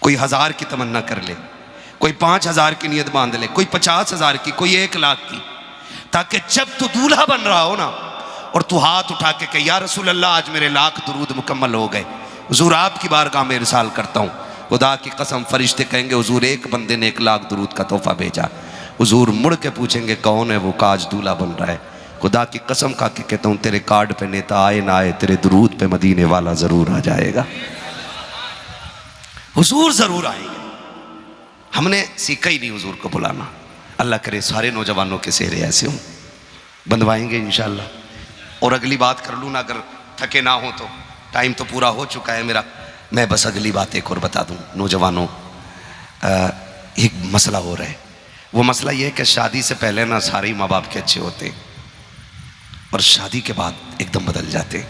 कोई 1000 की तमन्ना कर ले, कोई 5000 की नियत बांध ले, कोई 50,000 की, कोई 1 लाख की, ताकि जब तू दूल्हा बन रहा हो ना और तू हाथ उठा के कह या रसूल अल्लाह आज मेरे 1,00,000 दुरूद मुकम्मल हो गए, हुजूर आपकी बारगाह में इरसाल करता हूँ। खुदा की कसम फरिश्ते कहेंगे हुजूर एक बंदे ने 1,00,000 दुरूद का तोहफा भेजा। हुजूर मुड़ के पूछेंगे कौन है वो, काज दूल्हा बन रहा है। खुदा की कसम खा के कहता हूँ तेरे कार्ड पे नेता आए ना आए, तेरे दुरूद पे मदीने वाला जरूर आ जाएगा। हुजूर जरूर आएंगे। हमने सीखा ही नहीं हुजूर को बुलाना। अल्लाह करे सारे नौजवानों के सेहरे ऐसे हों, बंधवाएंगे इंशाअल्लाह। और अगली बात कर लूँ ना, अगर थके ना हो तो, टाइम तो पूरा हो चुका है मेरा। मैं बस अगली बात एक और बता दूँ नौजवानों, एक मसला हो रहा है। वो मसला ये है कि शादी से पहले ना सारे माँ बाप के अच्छे होते हैं और शादी के बाद एकदम बदल जाते हैं।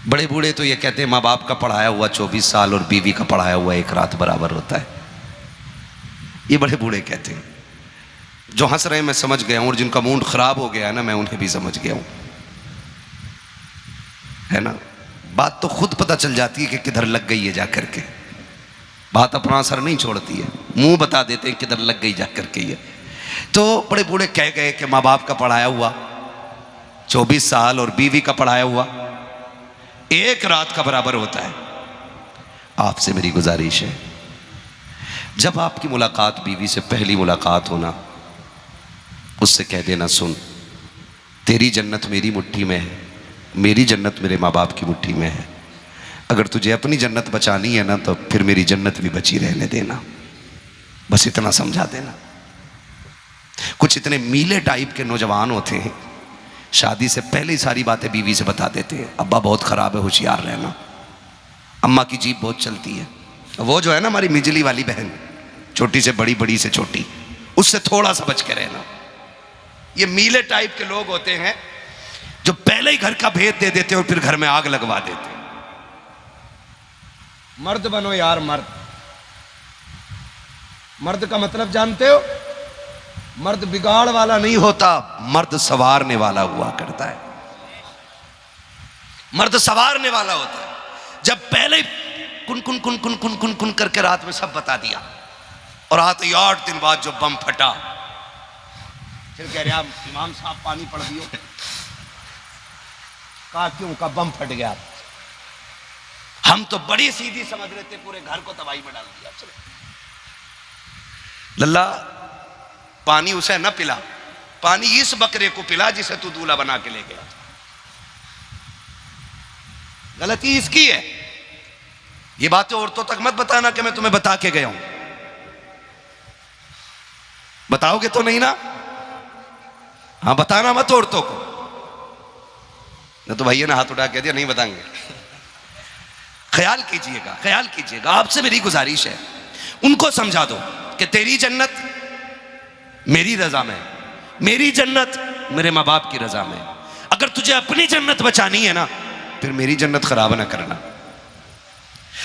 बड़े बूढ़े तो ये कहते हैं माँ बाप का पढ़ाया हुआ 24 साल और बीवी का पढ़ाया हुआ 1 रात बराबर होता है। ये बड़े बूढ़े कहते हैं। जो हंस रहे हैं मैं समझ गया हूँ, और जिनका मूड खराब हो गया है ना मैं उन्हें भी समझ गया हूँ, है ना। बात तो खुद पता चल जाती है कि किधर लग गई है जाकर के। बात अपना असर नहीं छोड़ती है, मुंह बता देते हैं किधर लग गई जाकर के। ये तो बड़े बूढ़े कह गए कि माँ बाप का पढ़ाया हुआ 24 साल और बीवी का पढ़ाया हुआ 1 रात का बराबर होता है। आपसे मेरी गुजारिश है, जब आपकी मुलाकात बीवी से पहली मुलाकात होना, उससे कह देना सुन तेरी जन्नत मेरी मुट्ठी में है, मेरी जन्नत मेरे माँ बाप की मुट्ठी में है। अगर तुझे अपनी जन्नत बचानी है ना तो फिर मेरी जन्नत भी बची रहने देना। बस इतना समझा देना। कुछ इतने मीले टाइप के नौजवान होते हैं, शादी से पहले ही सारी बातें बीवी से बता देते हैं। अब्बा बहुत ख़राब है, होशियार रहना। अम्मा की जीभ बहुत चलती है। वो जो है ना हमारी मिजली वाली बहन, छोटी से बड़ी, बड़ी से छोटी, उससे थोड़ा सा बच के रहना। ये मीले टाइप के लोग होते हैं जो पहले ही घर का भेद दे देते हैं और फिर घर में आग लगवा देते हैं। मर्द बनो यार, मर्द। मर्द का मतलब जानते हो? मर्द बिगाड़ वाला नहीं होता, मर्द संवारने वाला हुआ करता है। मर्द संवारने वाला होता है। जब पहले कुन कुन कुन कुन कुन कुन कुन करके रात में सब बता दिया और आते 8 दिन बाद जो बम फटा, फिर कह रहे इमाम साहब पानी पड़ दियो। कहा क्यों? का बम फट गया। हम तो बड़ी सीधी समझ रहे थे, पूरे घर को तबाही में डाल दिया। चले लल्ला, पानी उसे न पिला, पानी इस बकरे को पिला जिसे तू दूल्हा बना के ले गया। गलती इसकी है। ये बातें औरतों तक मत बताना कि मैं तुम्हें बता के गया हूं। बताओगे तो नहीं ना? हाँ, बताना मत औरतों को। न तो भैया ने हाथ उठा के दिया नहीं बताएंगे। ख्याल कीजिएगा, ख्याल कीजिएगा। आपसे मेरी गुजारिश है, उनको समझा दो कि तेरी जन्नत मेरी रजा में, मेरी जन्नत मेरे माँ बाप की रजा में। अगर तुझे अपनी जन्नत बचानी है ना, फिर मेरी जन्नत खराब ना करना।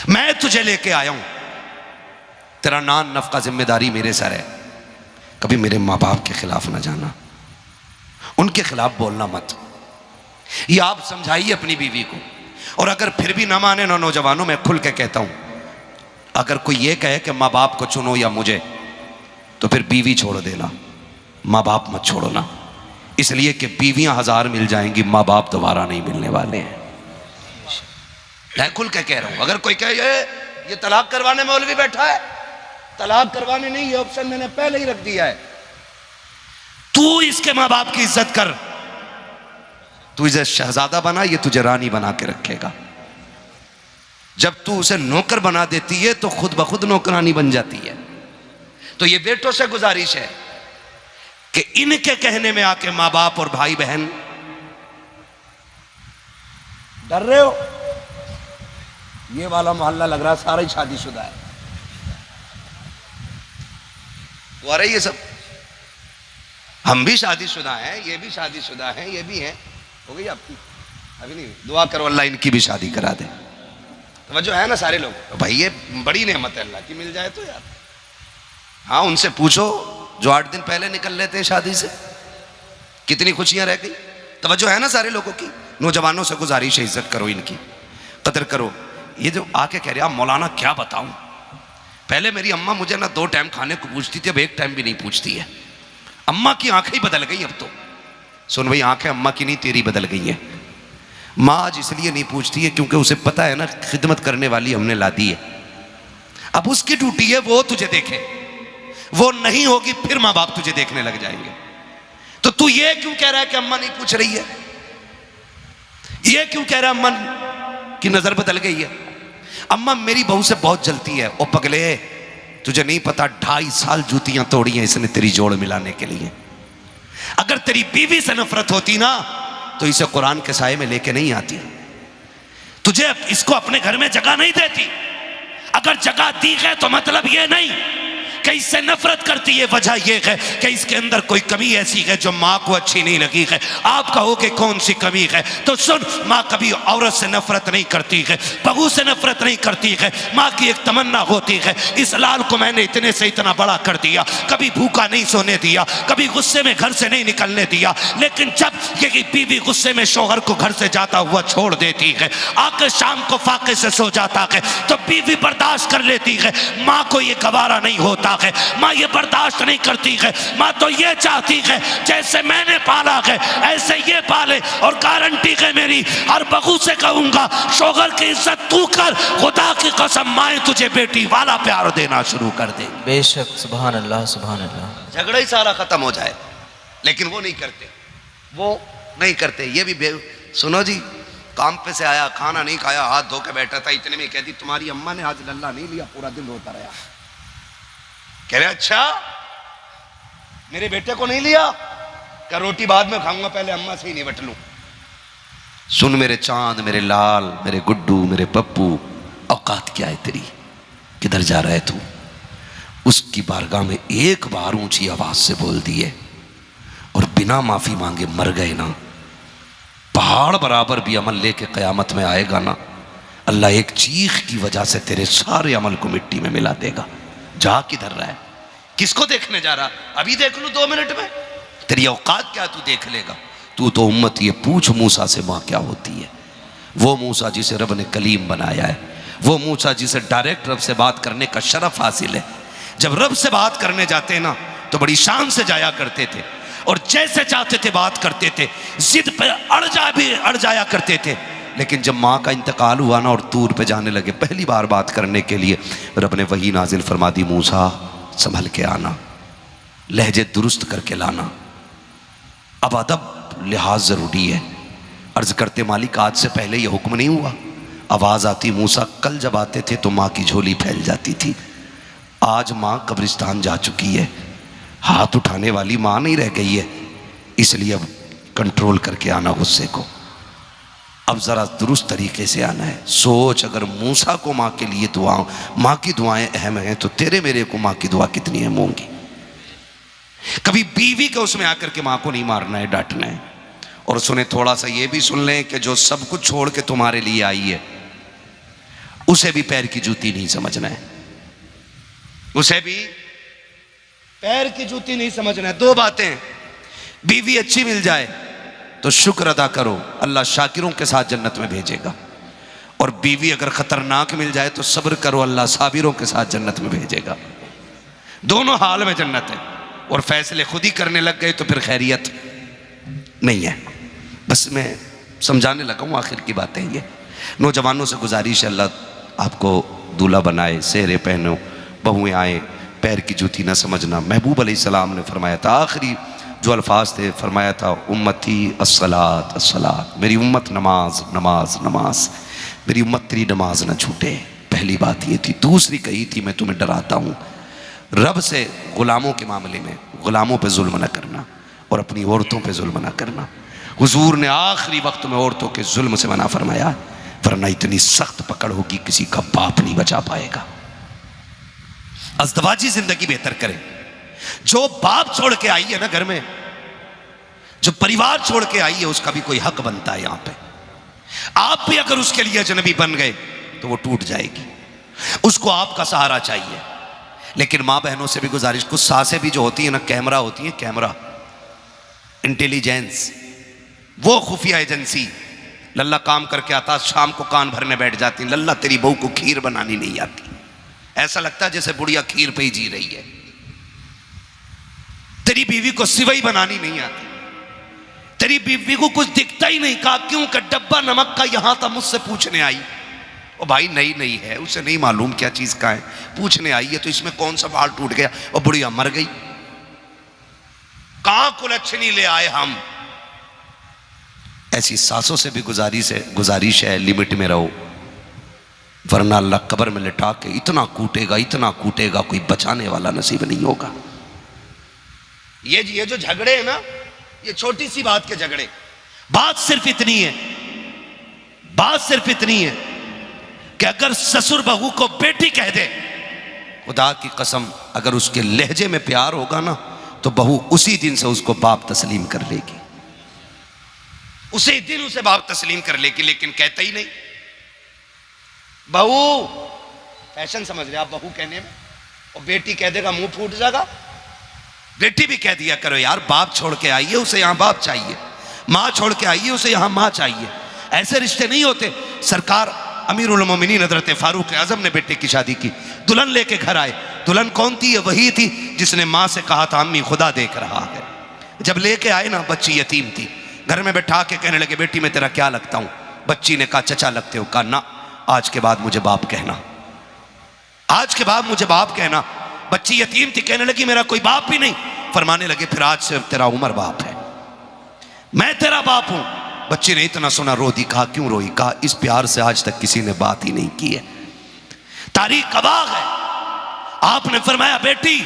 मैं तुझे लेके आया हूं, तेरा नान नफका जिम्मेदारी मेरे सर है। कभी मेरे माँ बाप के खिलाफ ना जाना, उनके खिलाफ बोलना मत। ये आप समझाइए अपनी बीवी को। और अगर फिर भी ना माने ना, नौजवानों में खुल के कहता हूं, अगर कोई ये कहे कि माँ बाप को चुनो या मुझे, तो फिर बीवी छोड़ देना, माँ बाप मत छोड़ना। इसलिए कि बीवियां 1000 मिल जाएंगी, माँ बाप दोबारा नहीं मिलने वाले हैं। मैं खुल के कह रहा हूं। अगर कोई कहे ये तलाक करवाने मौलवी बैठा है, तलाक करवाने नहीं, ये ऑप्शन मैंने पहले ही रख दिया है। तू इसके माँ बाप की इज्जत कर, तू इसे शहजादा बना, ये तुझे रानी बना के रखेगा। जब तू उसे नौकर बना देती है तो खुद ब खुद नौकरानी बन जाती है। तो ये बेटों से गुजारिश है कि इनके कहने में आके माँ बाप और भाई बहन डर रहे हो। ये वाला मोहल्ला लग रहा सारा ही शादीशुदा है। वो आ रही है सब, हम भी शादीशुदा हैं, ये भी शादीशुदा हैं, ये भी हैं। हो गई आपकी? अभी नहीं। दुआ करो अल्लाह इनकी भी शादी करा दे। तो है ना सारे लोग, तो भाई ये बड़ी नेमत है अल्लाह की, मिल जाए तो यार। हाँ, उनसे पूछो जो 8 दिन पहले निकल लेते हैं शादी से, कितनी खुशियां रह गई। तवज्जो है ना सारे लोगों की। नौजवानों से गुजारिश है, इज्जत करो, इनकी कदर करो। ये जो आके कह रहे मौलाना क्या बताऊं, पहले मेरी अम्मा मुझे ना 2 टाइम खाने को पूछती थी, अब 1 टाइम भी नहीं पूछती है। अम्मा की आंखें ही बदल गई अब तो। सुन भाई, आंखें अम्मा की नहीं तेरी बदल गई है। माँ आज इसलिए नहीं पूछती है क्योंकि उसे पता है ना खिदमत करने वाली हमने ला दी है। अब उसकी ड्यूटी है वो तुझे देखे, वो नहीं होगी फिर माँ बाप तुझे देखने लग जाएंगे। तो तू ये क्यों कह रहा है कि अम्मा नहीं पूछ रही है? ये क्यों कह रहा है अम्मा की नजर बदल गई है? अम्मा मेरी बहू से बहुत जलती है। ओ पगले, तुझे नहीं पता 2.5 साल जूतियां तोड़ी हैं इसने तेरी जोड़ मिलाने के लिए। अगर तेरी बीवी से नफरत होती ना तो इसे कुरान के साए में लेके नहीं आती, तुझे इसको अपने घर में जगह नहीं देती। अगर जगह दी है तो मतलब ये नहीं कि इससे नफरत करती है, वजह यह है कि इसके अंदर कोई कमी ऐसी है जो माँ को अच्छी नहीं लगी है। आप कहोगे कौन सी कमी है? तो सुन, माँ कभी औरत से नफरत नहीं करती है, बहू से नफरत नहीं करती है। माँ की एक तमन्ना होती है, इस लाल को मैंने इतने से इतना बड़ा कर दिया, कभी भूखा नहीं सोने दिया, कभी गुस्से में घर से नहीं निकलने दिया। लेकिन जब ये बीवी गुस्से में शौहर को घर से जाता हुआ छोड़ देती है, आकर शाम को फाके से सो जाता है, तो बीवी बर्दाश्त कर लेती है। माँ को ये गवारा नहीं होता है, माँ ये बर्दाश्त नहीं करती है। माँ तो ये चाहती है जैसे मैंने पाला है ऐसे ये पाले। और गारंटी है मेरी, हर बहू से कहूंगा शौहर की इज्जत तू कर, खुदा की कसम माए तुझे बेटी वाला प्यार देना शुरू कर दे। बेशक, सुभान अल्लाह, सुभान अल्लाह। झगड़ा ही सारा खत्म हो जाए, लेकिन वो नहीं करते, वो नहीं करते। ये भी सुनो जी, काम पे से आया, खाना नहीं खाया, हाथ धो के बैठा था, इतने में कहती तुम्हारी अम्मा ने आज लल्ला नहीं लिया, पूरा दिन रोता रहा। कह रहे अच्छा मेरे बेटे को नहीं लिया? क्या रोटी बाद में खाऊंगा, पहले अम्मा से ही निपट लूं। सुन मेरे चांद, मेरे लाल, मेरे गुड्डू, मेरे पप्पू, औकात क्या है तेरी? किधर जा रहा है तू? उसकी बारगाह में एक बार ऊंची आवाज से बोल दिए और बिना माफी मांगे मर गए ना, पहाड़ बराबर भी अमल लेके कयामत में आएगा ना, अल्लाह एक चीख की वजह से तेरे सारे अमल को मिट्टी में मिला देगा। जा किधर रहा है? किसको देखने जा रहा? अभी देख लूं 2 मिनट में, तेरी औकात क्या तू देख लेगा? तू तो उम्मत ये पूछ मूसा से माँ क्या होती है। वो मूसा जिसे रब ने कलीम बनाया है, वो मूसा जिसे डायरेक्ट रब से बात करने का शरफ हासिल है। जब रब से बात करने जाते ना तो बड़ी शान से जाया करते थे और जैसे चाहते थे बात करते थे, जिद पे अड़ जाया करते थे। लेकिन जब माँ का इंतकाल हुआ ना और तूर पे जाने लगे पहली बार बात करने के लिए, रब ने वही नाजिल फरमा दी, मूसा संभल के आना, लहजे दुरुस्त करके लाना, अब अदब लिहाज ज़रूरी है। अर्ज़ करते मालिक आज से पहले ये हुक्म नहीं हुआ, आवाज़ आती, मूसा कल जब आते थे तो माँ की झोली फैल जाती थी, आज माँ कब्रिस्तान जा चुकी है, हाथ उठाने वाली माँ नहीं रह गई है, इसलिए अब कंट्रोल करके आना गुस्से को, अब ज़रा दुरुस्त तरीके से आना है। सोच, अगर मूसा को माँ के लिए दुआओं, माँ की दुआएं अहम हैं, तो तेरे मेरे को माँ की दुआ कितनी अहम होंगी। कभी बीवी के उसमें आकर के माँ को नहीं मारना है, डांटना है। और सुने, थोड़ा सा ये भी सुन लें कि जो सब कुछ छोड़ के तुम्हारे लिए आई है, उसे भी पैर की जूती नहीं समझना है, उसे भी पैर की जूती नहीं समझना है। दो बातें, बीवी अच्छी मिल जाए तो शुक्र अदा करो, अल्लाह शाकिरों के साथ जन्नत में भेजेगा, और बीवी अगर खतरनाक मिल जाए तो सब्र करो, अल्लाह साबिरों के साथ जन्नत में भेजेगा। दोनों हाल में जन्नत है। और फैसले खुद ही करने लग गए तो फिर खैरियत नहीं है। बस मैं समझाने लगा हूँ, आखिर की बात है ये। नौजवानों से गुजारिश है, अल्लाह आपको दूल्हा बनाए, सेहरे पहनो, बहुएं आए, पैर की जूती ना समझना। महबूब अलैहिस्सलाम ने फरमाया था, आखिरी जो अल्फाज थे, फरमाया था, उम्मती अस्सलात अस्सलात, मेरी उम्मत नमाज नमाज नमाज, मेरी उम्मत तेरी नमाज ना छूटे। पहली बात ये थी। दूसरी कही थी, मैं तुम्हें डराता हूँ रब से, गुलामों के मामले में गुलामों पे जुल्म न करना और अपनी औरतों पे जुल्म न करना। हुजूर ने आखिरी वक्त में औरतों के जुल्म से मना फरमाया, वरना इतनी सख्त पकड़ होगी किसी का बाप नहीं बचा पाएगा। अज़दवाजी जिंदगी बेहतर करें। जो बाप छोड़ के आई है ना घर में, जो परिवार छोड़ के आई है, उसका भी कोई हक बनता है यहां पे। आप भी अगर उसके लिए अजनबी बन गए तो वो टूट जाएगी, उसको आपका सहारा चाहिए। लेकिन माँ बहनों से भी गुजारिश, कुछ सासें भी जो होती है ना, कैमरा होती है, कैमरा इंटेलिजेंस, वो खुफिया एजेंसी। लल्ला काम करके आता, शाम को कान भरने बैठ जाती, लल्ला तेरी बहू को खीर बनानी नहीं आती। ऐसा लगता है जैसे बुढ़िया खीर पे ही जी रही है। तेरी बीवी को सिवई बनानी नहीं आती, तेरी बीवी को कुछ दिखता ही नहीं। कहा क्यों? का डब्बा नमक का यहां था, मुझसे पूछने आई। ओ भाई नई नई है, उसे नहीं मालूम क्या चीज का है, पूछने आई है तो इसमें कौन सा बाल टूट गया, और बुढ़िया मर गई। कहां कुलच्छनी ले आए हम। ऐसी सासों से भी गुजारिश है, लिमिट में रहो, वरना अल्लाह कब्र में लिटा के इतना कूटेगा, कोई बचाने वाला नसीब नहीं होगा। ये जो झगड़े हैं ना, ये छोटी सी बात के झगड़े। बात सिर्फ इतनी है कि अगर ससुर बहू को बेटी कह दे, खुदा की कसम, अगर उसके लहजे में प्यार होगा ना, तो बहू उसी दिन से उसको बाप तस्लीम कर लेगी, उसी दिन उसे बाप तस्लीम कर लेगी। लेकिन कहता ही नहीं। बहू फैशन समझ रहे आप बहू कहने में, और बेटी कह देगा मुंह फूट जाएगा। बेटी भी कह दिया करो यार, बाप छोड़ के आई है उसे यहां बाप चाहिए, मां छोड़ के आई है उसे यहां मां चाहिए। ऐसे रिश्ते नहीं होते। सरकार अमीरुल मोमिनीन हज़रत फारूक आज़म ने बेटे की शादी की, दुल्हन लेके घर आए। दुल्हन कौन थी? वही थी जिसने माँ से कहा था अम्मी खुदा देख रहा है। जब लेके आए ना, बच्ची यतीम थी। घर में बैठा के कहने लगे, बेटी मैं तेरा क्या लगता हूँ? बच्ची ने कहा चचा लगते हो। कहा ना, आज के बाद मुझे बाप कहना, आज के बाद मुझे बाप कहना। बच्ची यतीम थी, कहने लगी मेरा कोई बाप भी नहीं। फरमाने लगे फिर आज से तेरा उमर बाप है, मैं तेरा बाप हूं। बच्ची ने इतना सुना, रो दी। कहा क्यों रोई? कहा इस प्यार से आज तक किसी ने बात ही नहीं की है। तारीख गवाह है। आपने फरमाया बेटी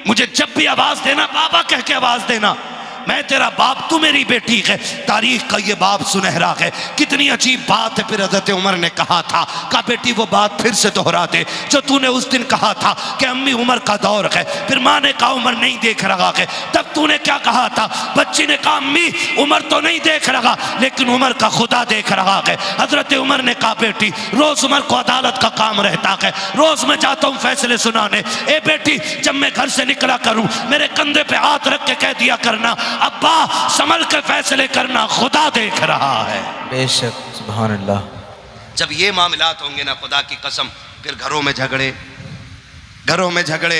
मुझे जब भी आवाज देना, बाबा कह के आवाज देना, मैं तेरा बाप, तू मेरी बेटी है। तारीख का ये बाप सुनहरा है। कितनी अजीब बात है। फिर हज़रत उमर ने कहा बेटी वो बात फिर से दोहरा दे जो तूने उस दिन कहा था कि अम्मी उमर का दौर है। फिर माँ ने कहा उमर नहीं देख रहा है। तब तूने क्या कहा था? बच्ची ने कहा अम्मी उमर तो नहीं देख रहा, लेकिन उमर का खुदा देख रहा है। हज़रत उमर ने कहा बेटी रोज उमर को अदालत का काम रहता है, रोज मैं जाता हूँ फैसले सुनाने। ए बेटी जब मैं घर से निकला करूँ, मेरे कंधे पे हाथ रख के कह दिया करना अब्बा संभल के फैसले करना, खुदा देख रहा है। बेशक, सुभान अल्लाह। जब ये मामलात होंगे ना, खुदा की कसम, फिर घरों में झगड़े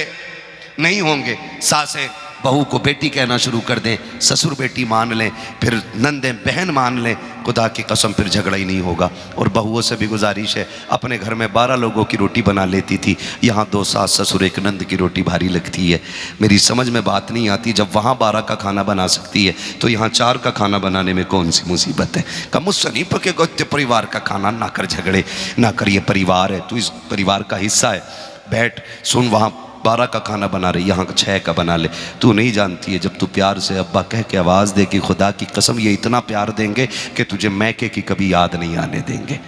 नहीं होंगे। सासें बहू को बेटी कहना शुरू कर दें, ससुर बेटी मान लें, फिर नंदें बहन मान लें, खुदा की कसम फिर झगड़ा ही नहीं होगा। और बहुओं से भी गुजारिश है, अपने घर में 12 लोगों की रोटी बना लेती थी, यहाँ 2 सास ससुर एक नंद की रोटी भारी लगती है। मेरी समझ में बात नहीं आती, जब वहाँ 12 का खाना बना सकती है तो यहाँ 4 का खाना बनाने में कौन सी मुसीबत है। कम मुझसे नहीं पकेगा परिवार का खाना, ना कर झगड़े, ना कर, ये परिवार है, तू इस परिवार का हिस्सा है, बैठ सुन, वहाँ 12 का खाना बना रही, यहाँ 6 का बना ले। तू नहीं जानती है, जब तू प्यार से अब्बा कह के आवाज़ दे कि खुदा की कसम ये इतना प्यार देंगे कि तुझे मैके की कभी याद नहीं आने देंगे।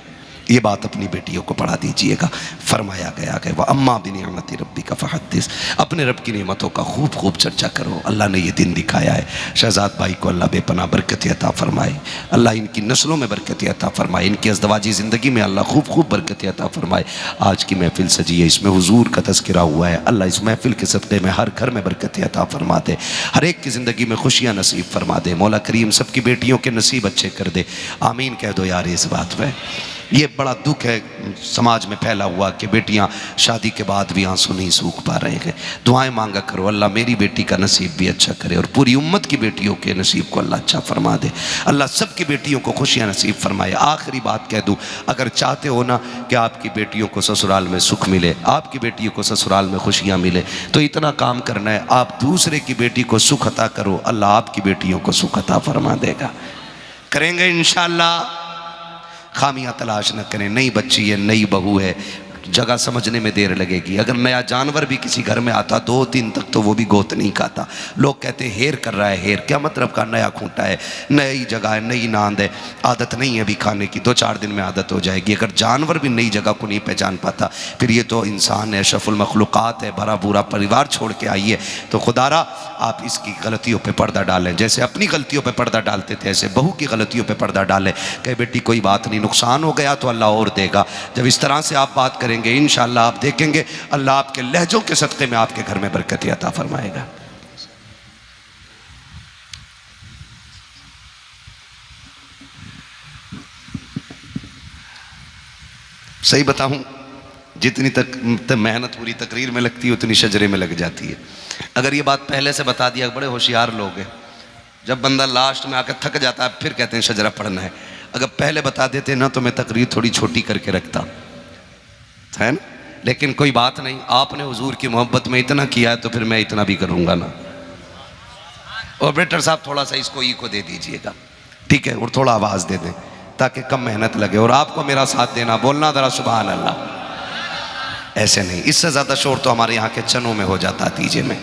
ये बात अपनी बेटियों को पढ़ा दीजिएगा। फरमाया गया कि वह अम्मा बिनिअमति रब्बी का फहद्दिस, अपने रब की नेमतों का खूब खूब चर्चा करो। अल्लाह ने ये दिन दिखाया है। शहजाद भाई को अल्लाह बेपनाह बरकत अता फरमाए, अल्लाह इनकी नस्लों में बरकत अता फरमाए, इनकी अज़दवाजी ज़िंदगी में अल्लाह खूब खूब बरकत अता फरमाए। आज की महफिल सजी है, इसमें हुजूर का तज़किरा हुआ है। अल्लाह इस महफिल के सदक़े में हर घर में बरकत अता फरमा दे, हर एक की ज़िंदगी में खुशियाँ नसीब फरमा दे। मौला करीम सबकी बेटियों के नसीब अच्छे कर दे, आमीन कह दो यार। इस बात में ये बड़ा दुख है समाज में फैला हुआ कि बेटियां शादी के बाद भी आंसू नहीं सूख पा रहे हैं। दुआएं मांगा करो, अल्लाह मेरी बेटी का नसीब भी अच्छा करे और पूरी उम्मत की बेटियों के नसीब को अल्लाह अच्छा फरमा दे। अल्लाह सबकी बेटियों को खुशियां नसीब फरमाए। आखिरी बात कह दूं, अगर चाहते हो ना कि आपकी बेटियों को ससुराल में सुख मिले, आपकी बेटियों को ससुराल में खुशियाँ मिले, तो इतना काम करना है, आप दूसरे की बेटी को सुख अता करो, अल्लाह आपकी बेटियों को सुख अता फरमा देगा। करेंगे इंशाअल्लाह। खामियां तलाश न करें। नई बच्ची है, नई बहू है, जगह समझने में देर लगेगी। अगर नया जानवर भी किसी घर में आता 2 दिन तक तो वो भी गोत नहीं खाता। लोग कहते हैं हेर कर रहा है। हेर क्या मतलब का? नया खूंटा है, नई जगह है, नई नांद है, आदत नहीं है अभी खाने की, 2-4 दिन में आदत हो जाएगी। अगर जानवर भी नई जगह को नहीं पहचान पाता, फिर ये तो इंसान है, अशरफुल मखलूक़ात है, भरा पूरा परिवार छोड़ के आई है। तो खुदारा आप इसकी गलतियों पर पर्दा डालें, जैसे अपनी गलतियों पर पर्दा डालते थे ऐसे बहू की गलतियों पर पर्दा डालें। कहे बेटी कोई बात नहीं, नुकसान हो गया तो अल्लाह और देगा। जब इस तरह से आप बात करेंगे इंशाअल्लाह आप देखेंगे अल्लाह आपके लहजों के सदक़े में आपके घर में बरकत अता फरमाएगा। सही बताऊं, जितनी तक मेहनत पूरी तकरीर में लगती है उतनी शजरे में लग जाती है। अगर ये बात पहले से बता दिया, बड़े होशियार लोग हैं, जब बंदा लास्ट में आकर थक जाता है फिर कहते हैं शजरा पढ़ना है। अगर पहले बता देते ना तो मैं तकरीर थोड़ी छोटी करके रखता है ना। लेकिन कोई बात नहीं, आपने हुजूर की मोहब्बत में इतना किया है तो फिर मैं इतना भी करूँगा ना। ऑपरेटर साहब थोड़ा सा इसको ई को दे दीजिएगा, ठीक है, और थोड़ा आवाज़ दे दें ताकि कम मेहनत लगे। और आपको मेरा साथ देना, बोलना ज़रा सुभान अल्लाह। ऐसे नहीं, इससे ज़्यादा शोर तो हमारे यहाँ के चनों में हो जाता तीजे में।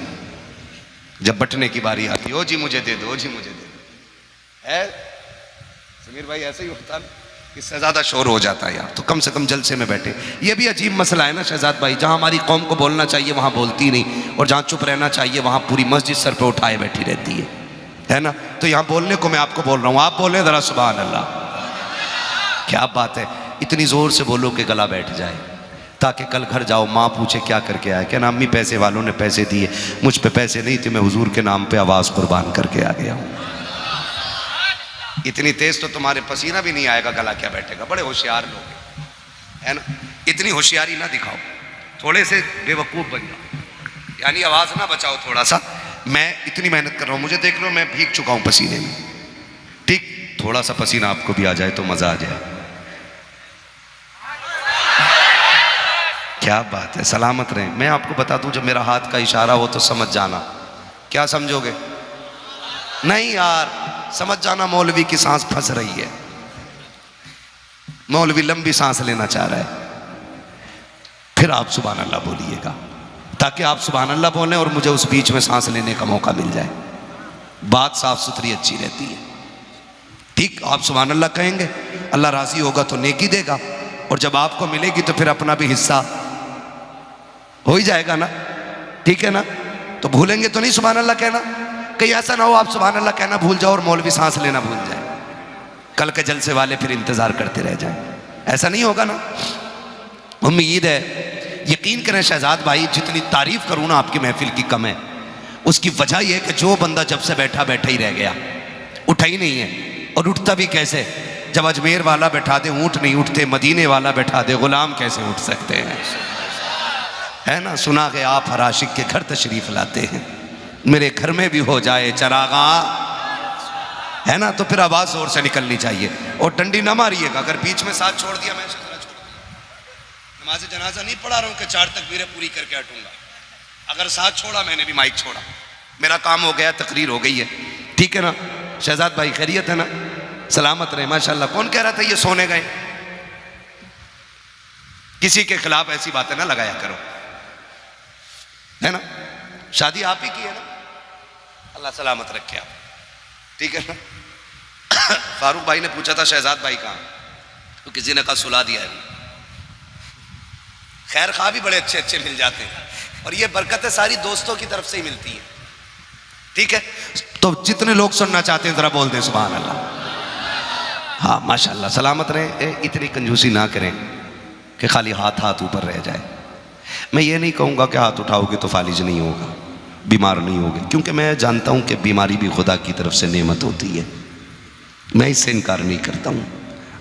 जब बटने की बारी आती है, ओ जी मुझे दे दो, ओ जी मुझे दे दो, है समीर भाई ऐसे ही होता है, इससे ज़्यादा शोर हो जाता है यार। तो कम से कम जलसे में बैठे। ये भी अजीब मसला है ना शहजाद भाई, जहाँ हमारी कौम को बोलना चाहिए वहाँ बोलती नहीं, और जहाँ चुप रहना चाहिए वहाँ पूरी मस्जिद सर पे उठाए बैठी रहती है ना। तो यहाँ बोलने को मैं आपको बोल रहा हूँ, आप बोलें ज़रा सुभान अल्लाह। क्या बात है, इतनी ज़ोर से बोलो कि गला बैठ जाए, ताकि कल घर जाओ माँ पूछे क्या करके आए, क्या ना अम्मी पैसे वालों ने पैसे दिए, मुझ पे पैसे नहीं थे, मैं हुजूर के नाम पे आवाज़ कुर्बान करके आ गया हूँ। इतनी तेज तो तुम्हारे पसीना भी नहीं आएगा, गला क्या बैठेगा। बड़े होशियार लोग है ना, इतनी होशियारी ना दिखाओ, थोड़े से बेवकूफ़ बन जाओ, यानी आवाज़ ना बचाओ थोड़ा सा। मैं इतनी मेहनत कर रहा हूँ, मुझे देख लो मैं भीग चुका हूँ पसीने में, ठीक, थोड़ा सा पसीना आपको भी आ जाए तो मज़ा आ जाए। क्या बात है, सलामत रहें। मैं आपको बता दूं, जब मेरा हाथ का इशारा हो तो समझ जाना। क्या समझोगे? नहीं यार, समझ जाना मौलवी की सांस फंस रही है, मौलवी लंबी सांस लेना चाह रहा है। फिर आप सुभान अल्लाह बोलिएगा, ताकि आप सुभान अल्लाह बोलें और मुझे उस बीच में सांस लेने का मौका मिल जाए। बात साफ सुथरी अच्छी रहती है, ठीक। आप सुभान अल्लाह कहेंगे, अल्लाह राजी होगा तो नेकी देगा, और जब आपको मिलेगी तो फिर अपना भी हिस्सा हो ही जाएगा ना, ठीक है ना। तो भूलेंगे तो नहीं सुभान अल्लाह कहना, कहीं ऐसा ना हो आप सुभान अल्लाह कहना भूल जाओ और मौलवी सांस लेना भूल जाए, कल के जलसे वाले फिर इंतजार करते रह जाएं। ऐसा नहीं होगा ना। उम्मीद है, यकीन करें शहजाद भाई, जितनी तारीफ करूँ ना आपकी महफिल की कम है। उसकी वजह यह है कि जो बंदा जब से बैठा बैठा ही रह गया, उठा ही नहीं है। और उठता भी कैसे? जब अजमेर वाला बैठा दे ऊँट नहीं उठते, मदीने वाला बैठा दे गुलाम कैसे उठ सकते हैं, है ना। सुना के आप हर आशिक के घर तशरीफ लाते हैं, मेरे घर में भी हो जाए चरागा, है ना, तो फिर आवाज जोर से निकलनी चाहिए। और डंडी ना मारिएगा, अगर बीच में साथ छोड़ दिया, मैं नमाज जनाजा नहीं पढ़ा रहा हूं कि 4 तकबीरें पूरी करके हटूंगा। अगर साथ छोड़ा, मैंने भी माइक छोड़ा, मेरा काम हो गया, तकरीर हो गई है, ठीक है ना। शहजाद भाई खैरियत है ना, सलामत रहे माशाल्लाह। कौन कह रहा था ये सोने गए? किसी के खिलाफ ऐसी बातें ना लगाया करो, है ना। शादी आप ही की है ना, अल्लाह सलामत रखे आप, ठीक है ना। फारूक भाई ने पूछा था शहजाद भाई कहाँ, तो किसी ने कहा सुला दिया है। खैर खा भी बड़े अच्छे अच्छे मिल जाते हैं, और ये बरकतें सारी दोस्तों की तरफ से ही मिलती है, ठीक है। तो जितने लोग सुनना चाहते हैं जरा बोल दें सुभान अल्लाह। हाँ माशाल्लाह, सलामत रहें। इतनी कंजूसी ना करें कि खाली हाथ हाथ ऊपर रह जाए। मैं ये नहीं कहूँगा कि हाथ उठाओगे तो फालिज नहीं होगा, बीमार नहीं होगे, क्योंकि मैं जानता हूँ कि बीमारी भी खुदा की तरफ से नेमत होती है, मैं इससे इनकार नहीं करता हूँ।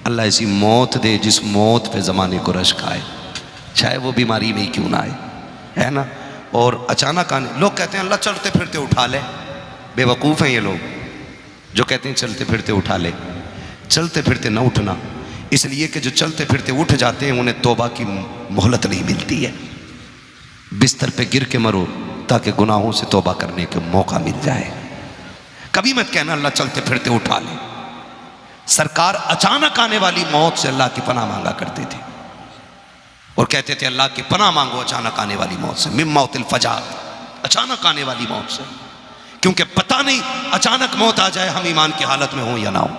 अल्लाह ऐसी मौत दे जिस मौत पे ज़माने को रश्क आए, चाहे वो बीमारी में ही क्यों ना आए, है ना। और अचानक आने, लोग कहते हैं अल्लाह चलते फिरते उठा ले, बेवकूफ़ हैं ये लोग जो कहते हैं चलते फिरते उठा ले। चलते फिरते न उठना, इसलिए कि जो चलते फिरते उठ जाते हैं उन्हें तौबा की मोहलत नहीं मिलती है। बिस्तर पे गिर के मरो ताकि गुनाहों से तौबा करने का मौका मिल जाए। कभी मत कहना अल्लाह चलते फिरते उठा ले। सरकार अचानक आने वाली मौत से अल्लाह की पनाह मांगा करते थे और कहते थे अल्लाह की पनाह मांगो अचानक आने वाली मौत से, मिन मौतिल फजात, अचानक आने वाली मौत से, क्योंकि पता नहीं अचानक मौत आ जाए हम ईमान की हालत में हो या ना हो,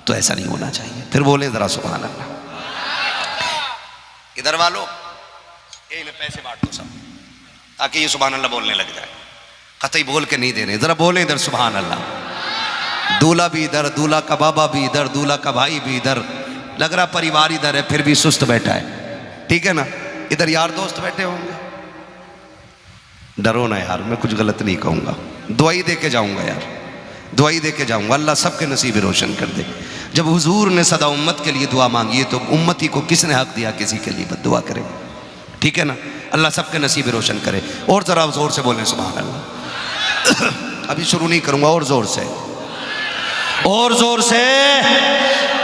तो ऐसा नहीं होना चाहिए। फिर बोले जरा सुभान अल्लाह। इधर वालों इन्हें पैसे बांट दो सब, ताकि ये सुभान अल्लाह बोलने लग जाए। कतई बोल के नहीं दे रहे, जरा बोले इधर सुभान अल्लाह। दूल्हा भी इधर, दूल्हा का बाबा भी इधर, दूल्हा का भाई भी इधर, लग रहा परिवार इधर है, फिर भी सुस्त बैठा है, ठीक है ना। इधर यार दोस्त बैठे होंगे, डरो ना यार, मैं कुछ गलत नहीं कहूँगा, दुआई दे के जाऊँगा यार, दुआई दे के जाऊँगा, अल्लाह सबके नसीब रोशन कर दे। जब हुजूर ने सदा उम्मत के लिए दुआ मांगी है तो उम्मती को किसने हक दिया किसी के लिए बद्दुआ करे, ठीक है ना। अल्लाह सबके नसीब रोशन करे। और ज़रा ज़ोर से बोलें सुभान अल्लाह। अभी शुरू नहीं करूँगा, और ज़ोर से, और ज़ोर से।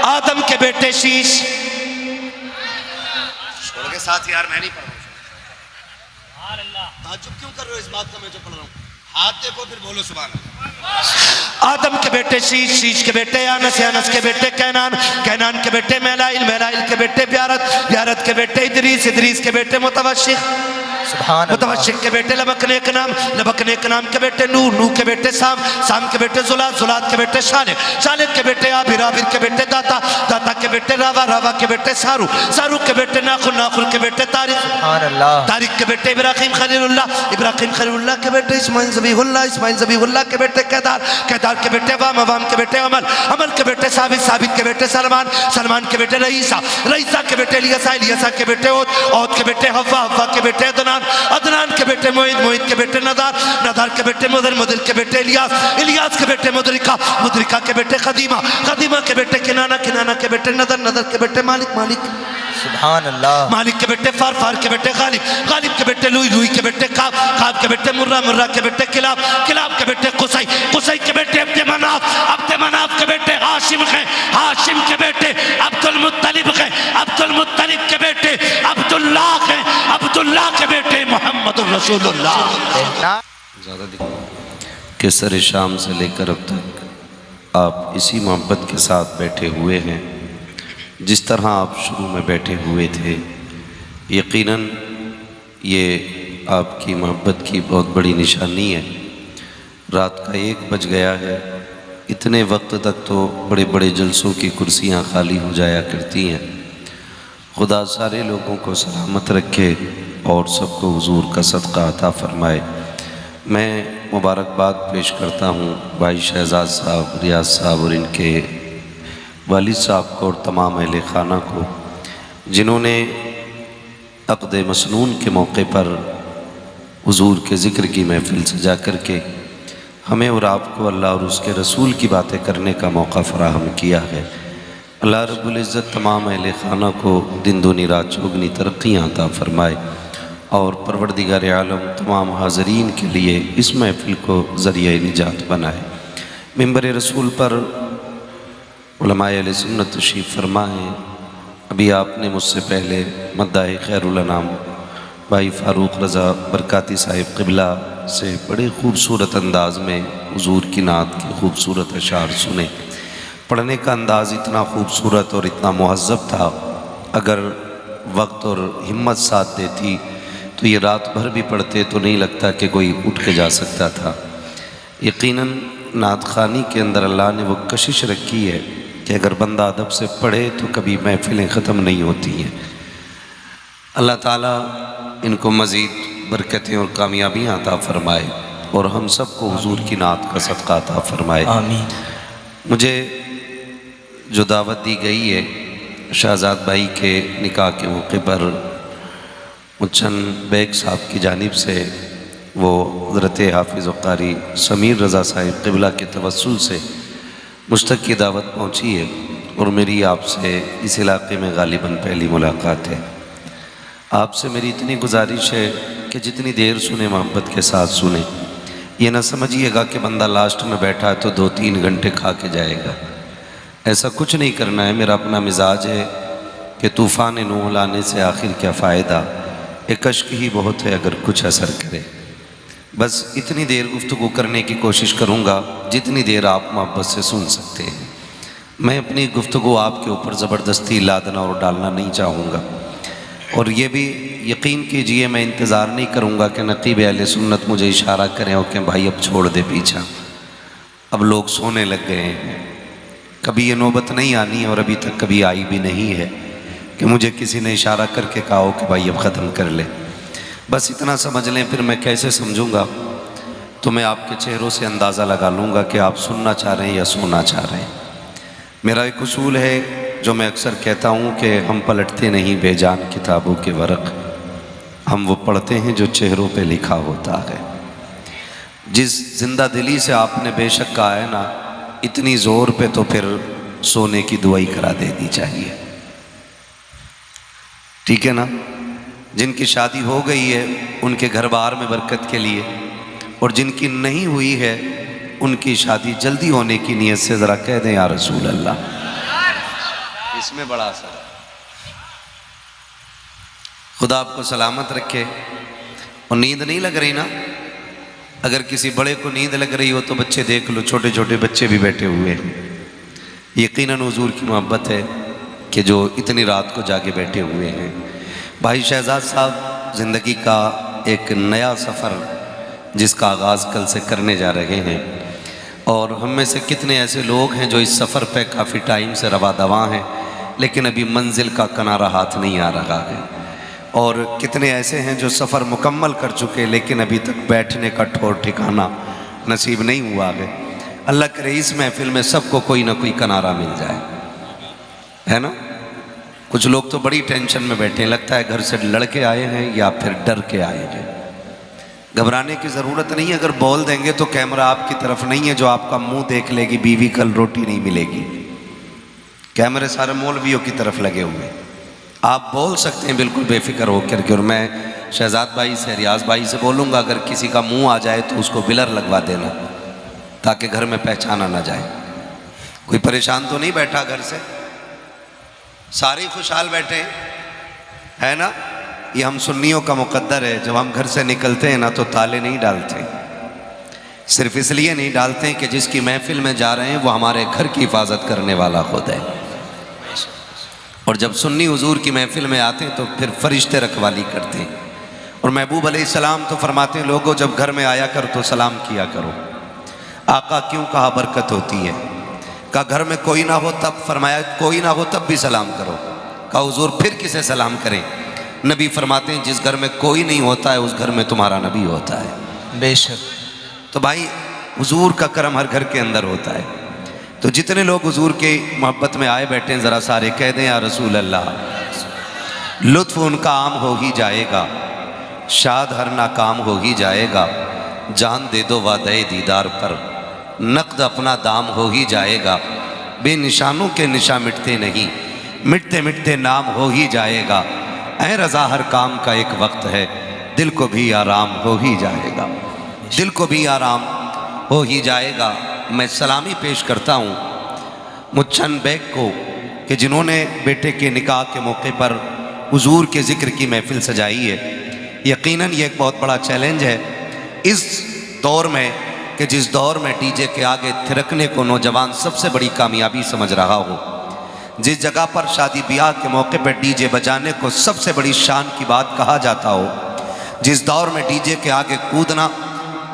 आदम के बेटे शीश छोड़ के साथ यार, मैं नहीं पढ़ रहा, ताज्जुब क्यों कर रहे हो इस बात का, मैं जो पढ़ रहा हूँ। हाथ देखो फिर बोलो सुभान अल्लाह। आदम के बेटे शीश, शीश के बेटे यानस, यानस के बेटे कैनान, कैनान के बेटे मेलाइल, मेलाइल के बेटे ब्यारत, ब्यारत के बेटे इदरीस, इदरीस के बेटे मुतवशिक, मुतवशिक के बेटे लबकने के नाम, लबकने के नाम के बेटे नूह, नूह के बेटे साम, साम के बेटे जुलाद, जुलाद के बेटे शालिक, शालिक के बेटे आबिर, आबिर के बेटे दाता, दाता के बेटे रावा, रावा के बेटे सारू, सारू के बेटे नाखुल, नाखुल के बेटे तारिक, तारिक के बेटे इब्राहिम खलीलुल्लाह, इब्राहिम खलीलुल्लाह के बेटे इस्माइल ज़बीहुल्लाह, इस्माइल ज़बीहुल्लाह के बेटे केदार, केदार के बेटे वाम, वाम के बेटे अमल, अमल के बेटे साबित, साबित के बेटे सलमान, सलमान के बेटे रईसा, रईसा के बेटे इलियासा, इलियासा के बेटे ओद, ओद के बेटे हव्वा, हव्वा के बेटे अदनान, अदनान के बेटे मोइद, मोइद के बेटे नदार, नदार के बेटे मुदर, मुदर के बेटे इलियास, इलियास के बेटे मुदरिका, मुदरिका के बेटे खदीमा, खदीमा के बेटे किनाना, किनाना के बेटे नदर, नदर के बेटे मालिक, मालिक सुभान अल्लाह, मालिक के बेटे फार, फार के बेटे गालिब, गालिब के बेटे लुई, लुई के बेटे काब, काब के बेटे मुर्रा, मुर्रा के बेटे किलाब, किलाब के बेटे कुसै, कुसै के बेटे अब्द मनाफ, अब्द मनाफ के बेटे हाशिम है, हाशिम के बेटे अब्दुल मुत्तलिब है, अब्दुल मुत्तलिब के बेटे अब्दुल्लाह है, अब्दुल्लाह के बेटे मोहम्मद रसूलुल्लाह। केसर शाम से लेकर अब तक आप इसी मोहब्बत के साथ बैठे हुए हैं जिस तरह आप शुरू में बैठे हुए थे। यकीनन ये आपकी मोहब्बत की बहुत बड़ी निशानी है। रात का 1 बज गया है, इतने वक्त तक तो बड़े बड़े जलसों की कुर्सियां खाली हो जाया करती हैं। खुदा सारे लोगों को सलामत रखे और सबको हुजूर का सदका अता फरमाए। मैं मुबारकबाद पेश करता हूँ भाई शहजाद साहब, रियाज साहब और इनके वालिद साहब को और तमाम अहले खाना को, जिन्होंने अक़द मसनून के मौके पर हुजूर के ज़िक्र की महफ़िल सजा करके हमें और आपको अल्लाह और उसके रसूल की बातें करने का मौका फ़राहम किया है। अल्लाह रब्बुल इज़्ज़त तमाम अहले खाना को दिन दुनी रात चौगनी तरक्कियाँ अता फ़रमाए और परवरदिगार आलम तमाम हाज़रीन के लिए इस महफ़िल को ज़रिया निजात बनाए। मिंबर रसूल पर उलमाए अहले सुन्नत तशरीफ़ फरमाएँ। अभी आपने मुझसे पहले मद्दाह खैरुल अनाम भाई फ़ारूक रज़ा बरकाती साहिब क़िबला से बड़े ख़ूबसूरत अंदाज़ में हुज़ूर की नात के ख़ूबसूरत अशार सुने। पढ़ने का अंदाज़ इतना ख़ूबसूरत और इतना मुहज़्ज़ब था, अगर वक्त और हिम्मत साथ देती तो ये रात भर भी पढ़ते तो नहीं लगता कि कोई उठ के जा सकता था। यकीनन नात ख़ानी के अंदर अल्लाह ने वो कशिश रखी है कि अगर बंदा अदब से पढ़े तो कभी महफ़िलें ख़त्म नहीं होती हैं। अल्लाह ताला इनको मज़ीद बरकतें और कामयाबियाँ अता फ़रमाए और हम सबको हुज़ूर की नात का सदका अता फ़रमाए, आमीन। मुझे जो दावत दी गई है शहज़ाद भाई के निकाह के मौके पर मुचन बेग साहब की जानिब से, वो हज़रत हाफिज़ कारी समीर रज़ा साहिब क़िबला के तवस्सुल से मुझ तक की दावत पहुँची है और मेरी आपसे इस इलाक़े में गालिबन पहली मुलाकात है। आपसे मेरी इतनी गुजारिश है कि जितनी देर सुने मोहब्बत के साथ सुने। ये ना समझिएगा कि बंदा लास्ट में बैठा है तो 2-3 घंटे खा के जाएगा, ऐसा कुछ नहीं करना है। मेरा अपना मिजाज है कि तूफ़ान नूह लाने से आखिर क्या फ़ायदा, एक अश्क ही बहुत है अगर कुछ असर करे। बस इतनी देर गुफ्तगू करने की कोशिश करूँगा जितनी देर आप मोहब्बत से सुन सकते हैं। मैं अपनी गुफ्तगू आपके ऊपर ज़बरदस्ती लादना और डालना नहीं चाहूँगा, और ये भी यकीन कीजिए मैं इंतज़ार नहीं करूँगा कि नक़ीब अहले सुन्नत मुझे इशारा करें और कि भाई अब छोड़ दे पीछा, अब लोग सोने लग गए हैं। कभी ये नौबत नहीं आनी और अभी तक कभी आई भी नहीं है कि मुझे किसी ने इशारा करके कहा हो कि भाई अब ख़त्म कर ले। बस इतना समझ लें, फिर मैं कैसे समझूंगा तो मैं आपके चेहरों से अंदाज़ा लगा लूँगा कि आप सुनना चाह रहे हैं या सुनना चाह रहे हैं। मेरा एक उसूल है जो मैं अक्सर कहता हूँ कि हम पलटते नहीं बेजान किताबों के वरक़, हम वो पढ़ते हैं जो चेहरों पे लिखा होता है। जिस जिंदा दिली से आपने बेशक कहा है ना, इतनी ज़ोर पे तो फिर सोने की दुआई करा देनी चाहिए, ठीक है ना। जिनकी शादी हो गई है उनके घर बार में बरकत के लिए, और जिनकी नहीं हुई है उनकी शादी जल्दी होने की नीयत से ज़रा कह दें या रसूल अल्लाह, इसमें बड़ा असर है। खुदा आपको सलामत रखे। और नींद नहीं लग रही ना, अगर किसी बड़े को नींद लग रही हो तो बच्चे देख लो, छोटे छोटे बच्चे भी बैठे हुए हैं। यकीनन हुजूर की मोहब्बत है कि जो इतनी रात को जाके बैठे हुए हैं। भाई शहजाद साहब ज़िंदगी का एक नया सफ़र जिसका आगाज़ कल से करने जा रहे हैं, और हम में से कितने ऐसे लोग हैं जो इस सफ़र पे काफ़ी टाइम से रवा दवा हैं लेकिन अभी मंजिल का किनारा हाथ नहीं आ रहा है, और कितने ऐसे हैं जो सफ़र मुकम्मल कर चुके लेकिन अभी तक बैठने का ठौर ठिकाना नसीब नहीं हुआ है। अल्लाह करे इस महफिल में सबको कोई ना कोई किनारा मिल जाए, है ना। कुछ लोग तो बड़ी टेंशन में बैठे हैं, लगता है घर से लड़के आए हैं या फिर डर के आए हैं। घबराने की ज़रूरत नहीं है, अगर बोल देंगे तो कैमरा आपकी तरफ नहीं है जो आपका मुंह देख लेगी बीवी कल रोटी नहीं मिलेगी। कैमरे सारे मौलवियों की तरफ लगे हुए, आप बोल सकते हैं बिल्कुल बेफिक्र होकर के। और मैं शहजाद भाई से, रियाज भाई से बोलूँगा अगर किसी का मुंह आ जाए तो उसको बिलर लगवा देना ताकि घर में पहचाना ना जाए। कोई परेशान तो नहीं बैठा घर से, सारे खुशहाल बैठे है ना। ये हम सुन्नियों का मुकद्दर है, जब हम घर से निकलते हैं ना तो ताले नहीं डालते, सिर्फ इसलिए नहीं डालते कि जिसकी महफिल में जा रहे हैं वो हमारे घर की हिफाजत करने वाला खुद है। और जब सुन्नी हुजूर की महफिल में आते हैं तो फिर फरिश्ते रखवाली करते हैं। और महबूब अलैहिस्सलाम तो फरमाते हैं लोगों जब घर में आया करो तो सलाम किया करो। आका क्यों कहा बरकत होती है, कहा घर में कोई ना हो तब, फरमाया कोई ना हो तब भी सलाम करो। कहा हुजूर फिर किसे सलाम करें, नबी फरमाते हैं जिस घर में कोई नहीं होता है उस घर में तुम्हारा नबी होता है। बेशक। तो भाई हुजूर का करम हर घर के अंदर होता है। तो जितने लोग हुजूर के मोहब्बत में आए बैठे हैं ज़रा सारे कह दें या रसूल अल्लाह। लुत्फ़ उनका आम हो ही जाएगा, शाद हर नाकाम हो ही जाएगा, जान दे दो वादे दीदार पर, नक़द अपना दाम हो ही जाएगा। बेनिशानों के निशा मिटते नहीं, मिटते मिटते नाम हो ही जाएगा। ऐ रज़ा हर काम का एक वक्त है, दिल को भी आराम हो ही जाएगा, दिल को भी आराम हो ही जाएगा। मैं सलामी पेश करता हूँ मुच्छन बेग को कि जिन्होंने बेटे के निकाह के मौके पर हुजूर के ज़िक्र की महफिल सजाई है। यकीनन ये एक बहुत बड़ा चैलेंज है इस दौर में कि जिस दौर में डीजे के आगे थिरकने को नौजवान सबसे बड़ी कामयाबी समझ रहा हो, जिस जगह पर शादी ब्याह के मौके पर डीजे बजाने को सबसे बड़ी शान की बात कहा जाता हो, जिस दौर में डीजे के आगे कूदना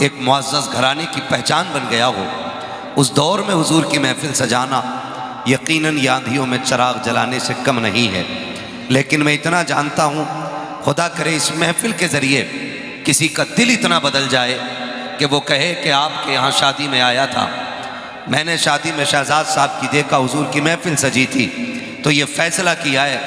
एक मुअज़्ज़ज़ घराने की पहचान बन गया हो, उस दौर में हुजूर की महफिल सजाना यकीनन आंधियों में चिराग जलाने से कम नहीं है। लेकिन मैं इतना जानता हूँ, खुदा करे इस महफिल के ज़रिए किसी का दिल इतना बदल जाए कि वो कहे कि आपके यहाँ शादी में आया था, मैंने शादी में शहजाद साहब की देखा, हुजूर की महफिल सजी थी, तो ये फ़ैसला किया है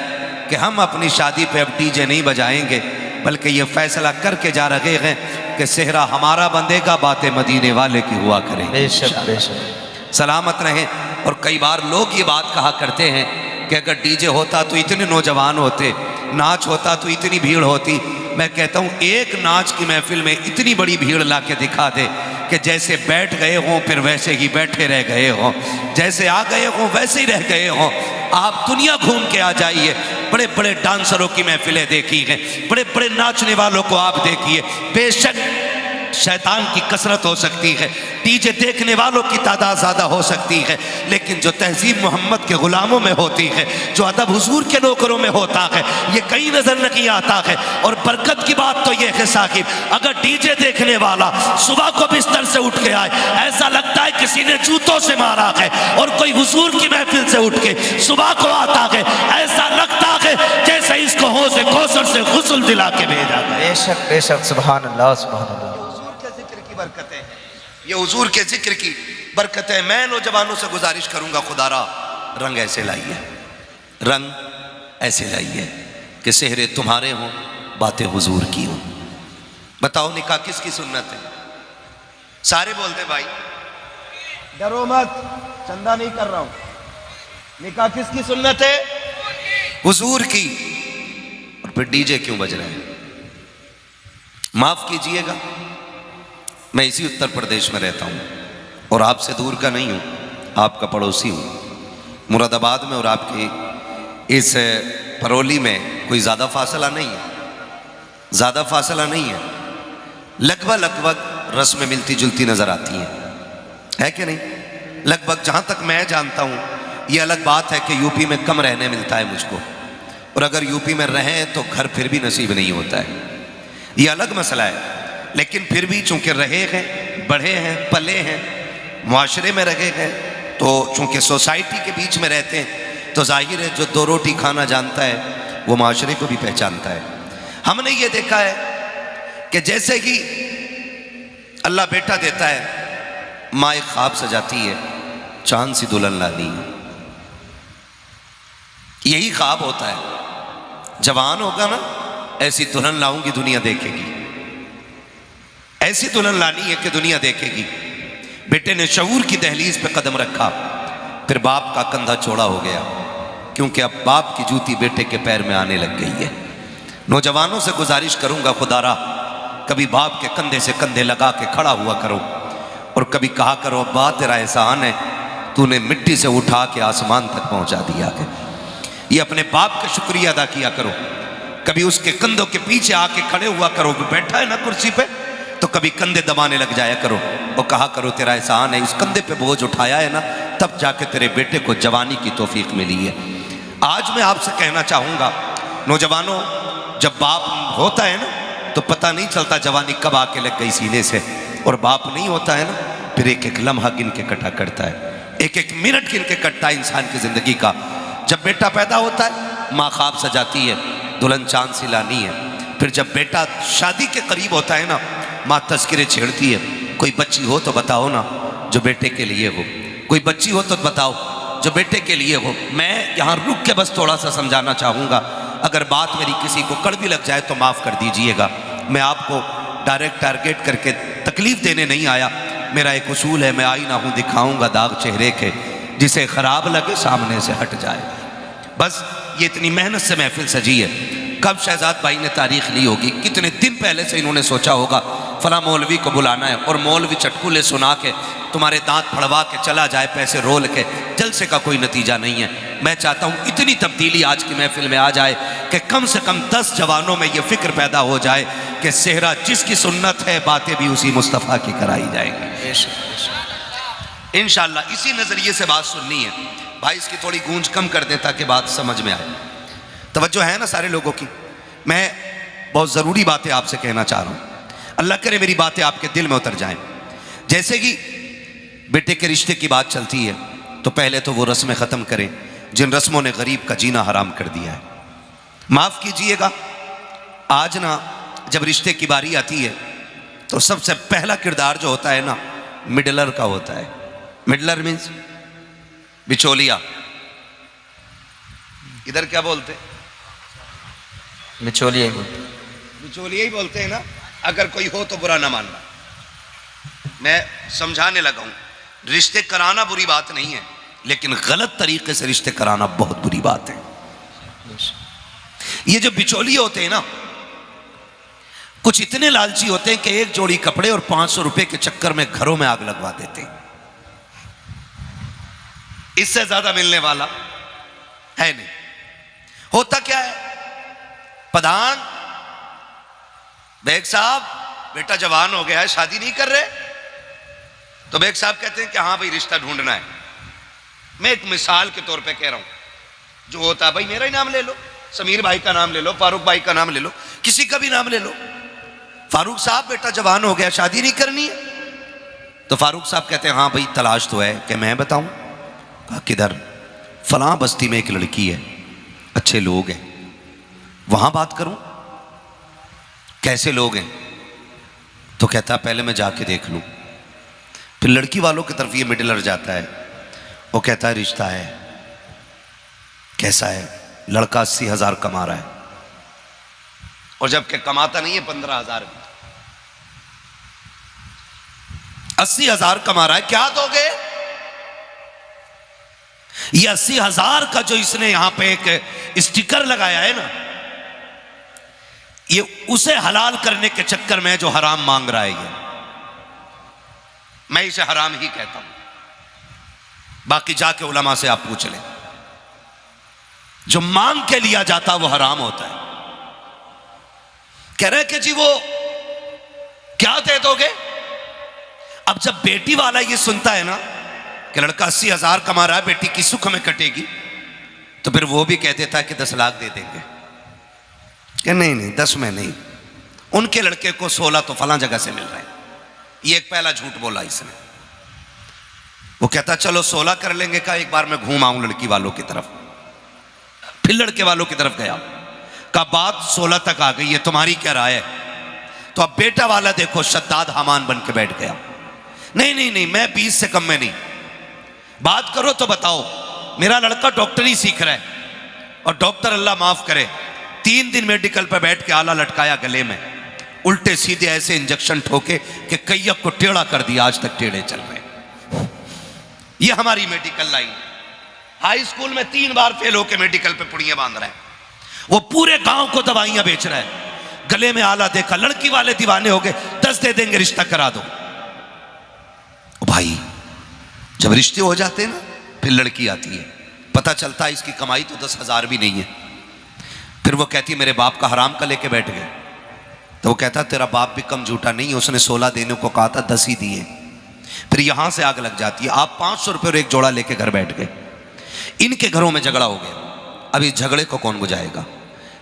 कि हम अपनी शादी पे अब डीजे नहीं बजाएंगे, बल्कि ये फ़ैसला करके जा रहे हैं कि सेहरा हमारा बंदेगा, बातें मदीने वाले की हुआ करें। बेशक बेशक। सलामत रहें। और कई बार लोग ये बात कहा करते हैं कि अगर डीजे होता तो इतने नौजवान होते, नाच होता तो इतनी भीड़ होती। मैं कहता हूँ एक नाच की महफिल में इतनी बड़ी भीड़ ला के दिखा दे कि जैसे बैठ गए हों फिर वैसे ही बैठे रह गए हों, जैसे आ गए हों वैसे ही रह गए हों। आप दुनिया घूम के आ जाइए, बड़े बड़े डांसरों की महफिलें देखी हैं, बड़े बड़े नाचने वालों को आप देखिए। बेशक शैतान की कसरत हो सकती है, डीजे देखने वालों की तादाद ज़्यादा हो सकती है, लेकिन जो तहजीब मोहम्मद के ग़ुलामों में होती है, जो अदब हुजूर के नौकरों में होता है, ये कहीं नज़र नहीं आता है। और बरकत की बात तो ये है साकिब, अगर डीजे देखने वाला सुबह को बिस्तर से उठ के आए, ऐसा लगता है किसी ने जूतों से मारा है, और कोई हुजूर की महफिल से उठ के सुबह को आता है, ऐसा लगता है जैसे इसको हौज़ कौसर से गुस्ल दिला के भेजा गया। बेशक बेशक। सुभान अल्लाह सुभान अल्लाह। बरकतें, ये हुजूर के जिक्र की बरकतें। मैं नौजवानों से गुजारिश करूंगा, खुदारा रंग ऐसे लाइए, रंग ऐसे लाइए कि सेहरे तुम्हारे हों, बातें हुजूर की हों। बताओ निकाह किसकी सुन्नत है? सारे बोलते भाई, डरो मत, चंदा नहीं कर रहा हूं। निकाह किसकी सुन्नत है? हुजूर की। और फिर डीजे क्यों बज रहे हैं? माफ कीजिएगा, मैं इसी उत्तर प्रदेश में रहता हूँ और आपसे दूर का नहीं हूँ, आपका पड़ोसी हूँ। मुरादाबाद में और आपकी इस परौली में कोई ज़्यादा फासला नहीं है, ज़्यादा फासला नहीं है। लगभग लगभग रस्में मिलती जुलती नज़र आती है कि नहीं? लगभग जहाँ तक मैं जानता हूँ, ये अलग बात है कि यूपी में कम रहने मिलता है मुझको, और अगर यूपी में रहें तो घर फिर भी नसीब नहीं होता है, ये अलग मसला है। लेकिन फिर भी चूंकि रहे हैं, बढ़े हैं, पले हैं, मुआशरे में रहे हैं, तो चूंकि सोसाइटी के बीच में रहते हैं, तो जाहिर है जो दो रोटी खाना जानता है वो मुआशरे को भी पहचानता है। हमने ये देखा है कि जैसे ही अल्लाह बेटा देता है, माँ एक ख्वाब सजाती है, चांद सी दुल्हन लानी है। यही ख्वाब होता है, जवान होगा ना ऐसी दुल्हन लाऊंगी, दुनिया देखेगी, ऐसी दुल्हन लानी है कि दुनिया देखेगी। बेटे ने शऊर की दहलीज पे कदम रखा, फिर बाप का कंधा चौड़ा हो गया, क्योंकि अब बाप की जूती बेटे के पैर में आने लग गई है। नौजवानों से गुजारिश करूंगा, खुदारा कभी बाप के कंधे से कंधे लगा के खड़ा हुआ करो और कभी कहा करो, अब्बा तेरा एहसान है, तूने मिट्टी से उठा के आसमान तक पहुंचा दिया है। ये अपने बाप का शुक्रिया अदा किया करो। कभी उसके कंधों के पीछे आके खड़े हुआ करो, बैठा है ना कुर्सी पे, तो कभी कंधे दबाने लग जाया करो और कहा करो तेरा एहसान है, इस कंधे पे बोझ उठाया है ना, तब जाके तेरे बेटे को जवानी की तौफीक मिली है। आज मैं आपसे कहना चाहूँगा, नौजवानों, जब बाप होता है ना तो पता नहीं चलता जवानी कब आके लग गई सीने से, और बाप नहीं होता है ना फिर एक एक लम्हा गिन के कटा करता है, एक एक मिनट गिन के कटता है इंसान की ज़िंदगी का। जब बेटा पैदा होता है, माँ ख्वाब सजाती है, दुल्हन चांद सी लानी है। फिर जब बेटा शादी के करीब होता है ना, माँ तस्करे छेड़ती है, कोई बच्ची हो तो बताओ ना जो बेटे के लिए हो, कोई बच्ची हो तो बताओ जो बेटे के लिए हो। मैं यहाँ रुक के बस थोड़ा सा समझाना चाहूँगा, अगर बात मेरी किसी को कड़वी लग जाए तो माफ़ कर दीजिएगा। मैं आपको डायरेक्ट टारगेट करके तकलीफ़ देने नहीं आया, मेरा एक उसूल है, मैं आईना हूँ, दिखाऊँगा दाग चेहरे के, जिसे ख़राब लगे सामने से हट जाए। बस ये इतनी मेहनत से महफिल सजी है, कब शहजाद भाई ने तारीख ली होगी, कितने दिन पहले से इन्होंने सोचा होगा फला मौलवी को बुलाना है, और मौलवी चटकुले सुना के तुम्हारे दांत फड़वा के चला जाए पैसे रोल के, जलसे का कोई नतीजा नहीं है। मैं चाहता हूँ इतनी तब्दीली आज की महफिल में आ जाए कि कम से कम 10 जवानों में ये फिक्र पैदा हो जाए कि सेहरा जिसकी सुन्नत है बातें भी उसी मुस्तफ़ा की कराई जाएंगी इंशाअल्लाह। इसी नज़रिए से बात सुननी है भाई, इसकी थोड़ी गूंज कम कर दें ताकि बात समझ में आए। तवज्जो है ना सारे लोगों की। मैं बहुत ज़रूरी बातें आपसे कहना चाह रहा हूँ, अल्लाह करे मेरी बातें आपके दिल में उतर जाएं। जैसे कि बेटे के रिश्ते की बात चलती है तो पहले तो वो रस्में ख़त्म करें जिन रस्मों ने गरीब का जीना हराम कर दिया है। माफ़ कीजिएगा, आज ना जब रिश्ते की बारी आती है तो सबसे पहला किरदार जो होता है ना मिडलर का होता है। मिडलर मीन्स बिचौलिया, इधर क्या बोलते हैं? बिचौलिया ही बोलते हैं ना। अगर कोई हो तो बुरा ना मानना, मैं समझाने लगा हूं। रिश्ते कराना बुरी बात नहीं है, लेकिन गलत तरीके से रिश्ते कराना बहुत बुरी बात है। ये जो बिचौलिए होते हैं ना, कुछ इतने लालची होते हैं कि एक जोड़ी कपड़े और 500 रुपए के चक्कर में घरों में आग लगवा देते हैं। इससे ज्यादा मिलने वाला है नहीं। होता क्या है, प्रधान बेग साहब बेटा जवान हो गया है, शादी नहीं कर रहे, तो बेग साहब कहते हैं कि हाँ भाई रिश्ता ढूंढना है। मैं एक मिसाल के तौर पे कह रहा हूं। जो होता है भाई मेरा ही नाम ले लो, समीर भाई का नाम ले लो, फारूक भाई का नाम ले लो, किसी का भी नाम ले लो। फारूक साहब बेटा जवान हो गया, शादी नहीं करनी है, तो फारूक साहब कहते हैं हाँ भाई तलाश तो है। कि मैं बताऊं? कहा किधर? फलां बस्ती में एक लड़की है, अच्छे लोग हैं, वहां बात करूं? कैसे लोग हैं? तो कहता पहले मैं जाके देख लूं। फिर लड़की वालों की तरफ ये मिडलर जाता है, वो कहता है रिश्ता है। कैसा है? लड़का 80,000 कमा रहा है, और जबकि कमाता नहीं है 15,000। 80,000 कमा रहा है, क्या दोगे? ये 80,000 का जो इसने यहां पे एक स्टिकर लगाया है ना, ये उसे हलाल करने के चक्कर में जो हराम मांग रहा है। ये मैं इसे हराम ही कहता हूं। बाकी जाके उलमा से आप पूछ लें, जो मांग के लिया जाता वो हराम होता है। कह रहे कि जी वो क्या दे दोगे? अब जब बेटी वाला ये सुनता है ना कि लड़का 80,000 कमा रहा है, बेटी की सुख में कटेगी, तो फिर वो भी कह देता है कि 10 लाख दे देंगे। कि नहीं 10 में नहीं, उनके लड़के को 16 तो फलां जगह से मिल रहा है। ये एक पहला झूठ बोला इसने। वो कहता चलो 16 कर लेंगे। का एक बार मैं घूम आऊं लड़की वालों की तरफ। फिर लड़के वालों की तरफ गया, का बात 16 तक आ गई है, तुम्हारी क्या राय है? तो अब बेटा वाला देखो शद्दाद हमान बन के बैठ गया। नहीं मैं 20 से कम में नहीं। बात करो तो बताओ, मेरा लड़का डॉक्टरी सीख रहा है, और डॉक्टर अल्लाह माफ करे 3 दिन मेडिकल पर बैठ के आला लटकाया गले में, उल्टे सीधे ऐसे इंजेक्शन ठोके कि कैयक को टेढ़ा कर दिया, आज तक टेढ़े चल रहे। ये हमारी मेडिकल लाइन। हाई स्कूल में 3 बार फेल होके मेडिकल पे पुड़ियां बांध रहा है। वो पूरे गांव को दवाइयां बेच रहा है। गले में आला देखा, लड़की वाले दीवाने हो गए, 10 दे देंगे, रिश्ता करा दो। भाई जब रिश्ते हो जाते हैं ना, फिर लड़की आती है, पता चलता है इसकी कमाई तो 10,000 भी नहीं है। फिर वो कहती है मेरे बाप का हराम का लेके बैठ गए। तो वो कहता तेरा बाप भी कम झूठा नहीं है, उसने 16 देने को कहा था, 10 ही दिए। फिर यहां से आग लग जाती है। आप 500 रुपये और एक जोड़ा लेके घर बैठ गए। इनके घरों में झगड़ा हो गया। अब इस झगड़े को कौन बुझाएगा?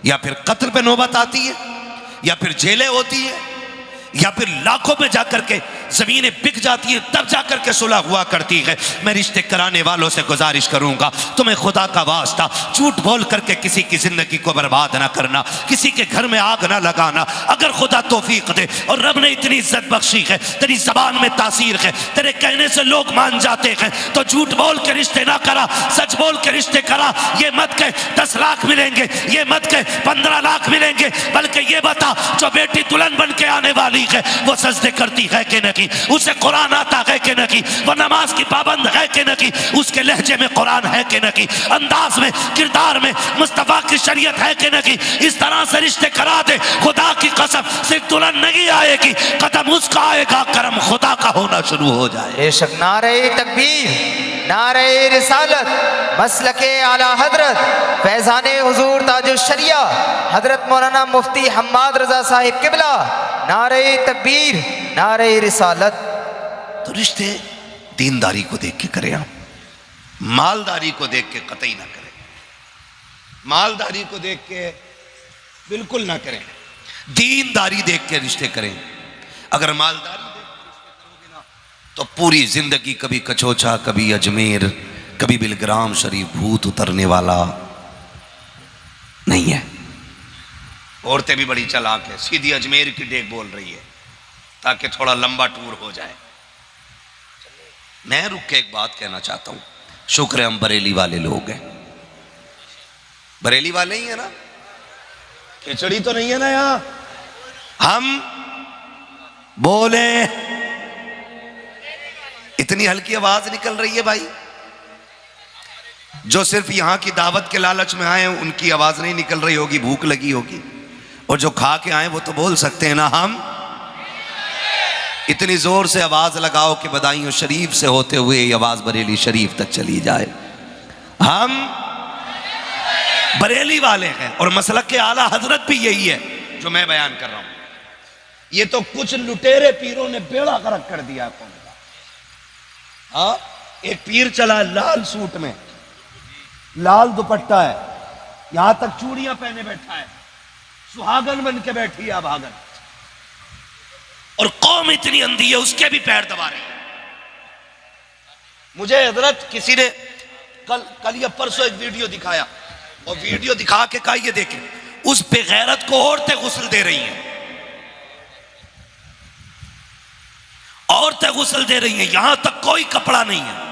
या फिर कत्ल पे नौबत आती है, या फिर जेलें होती है, या फिर लाखों में जाकर के जमीनें बिक जाती हैं, तब जाकर के सुलह हुआ करती है। मैं रिश्ते कराने वालों से गुजारिश करूंगा, तुम्हें खुदा का वास्ता झूठ बोल करके किसी की जिंदगी को बर्बाद ना करना, किसी के घर में आग ना लगाना। अगर खुदा तौफीक दे और रब ने इतनी इज्जत बख्शी है, तेरी जबान में तासीर है, तेरे कहने से लोग मान जाते हैं, तो झूठ बोल के रिश्ते ना करा, सच बोल के रिश्ते करा। ये मत कह 10 लाख मिलेंगे, ये मत कह 15 लाख मिलेंगे, बल्कि ये बता जो बेटी दुल्हन बन के आने वाली है वो सजदे करती है कि नहीं, उसे कुरान आता है कि नहीं, वो नमाज की पाबंद है कि नहीं, उसके लहजे में कुरान है कि नहीं, अंदाज में किरदार में मुस्तफा की की शरीयत है कि नहीं, इस तरह से रिश्ते करा दे। खुदा की कसम सिर्फ दुल्हन नहीं आएगी, कदम उसका आएगा, करम खुदा का होना शुरू हो जाए। बेशक। नारे तकबीर, नारे रिसालत, मसलके आला हजरत फैजान हुजूर ताजुश शरिया हजरत मौलाना मुफ्ती हम्माद रजा साहिब किबला, नारे तकबीर, नारे रिसालत। तो रिश्ते दीनदारी को देख के करें, आप मालदारी को देख के कतई ना करें, मालदारी को देख के बिल्कुल ना करें, दीनदारी देख के रिश्ते करें। अगर मालदारी देख के रिश्ते करोगे ना तो पूरी जिंदगी कभी कचोचा, कभी अजमेर, कभी बिलग्राम शरीफ भूत उतरने वाला नहीं है। औरतें भी बड़ी चालाक है, सीधी अजमेर की डेक बोल रही है ताकि थोड़ा लंबा टूर हो जाए। मैं रुक के एक बात कहना चाहता हूं, शुक्र है हम बरेली वाले लोग हैं, बरेली वाले ही है ना, खिचड़ी तो नहीं है ना यहां। हम बोले, इतनी हल्की आवाज निकल रही है भाई, जो सिर्फ यहां की दावत के लालच में आए उनकी आवाज नहीं निकल रही होगी, भूख लगी होगी, और जो खा के आए वो तो बोल सकते हैं ना हम। इतनी जोर से आवाज लगाओ कि बदायूं शरीफ से होते हुए ये आवाज बरेली शरीफ तक चली जाए। हम बरेली वाले हैं और मसलक के आला हजरत भी यही है जो मैं बयान कर रहा हूं। ये तो कुछ लुटेरे पीरों ने बेड़ा गर्क कर दिया कौन का। हाँ, एक पीर चला लाल सूट में, लाल दुपट्टा है, यहां तक चूड़ियां पहने बैठा है, सुहागन बन के बैठी है भागन, और कौम इतनी अंधी है उसके भी पैर दबा रही है। मुझे हजरत किसी ने कल या परसों एक वीडियो दिखाया, और वीडियो दिखा के कहा ये देखें, उस बेगैरत को औरतें गुस्ल दे रही हैं, औरतें गुस्ल दे रही हैं, यहां तक कोई कपड़ा नहीं है,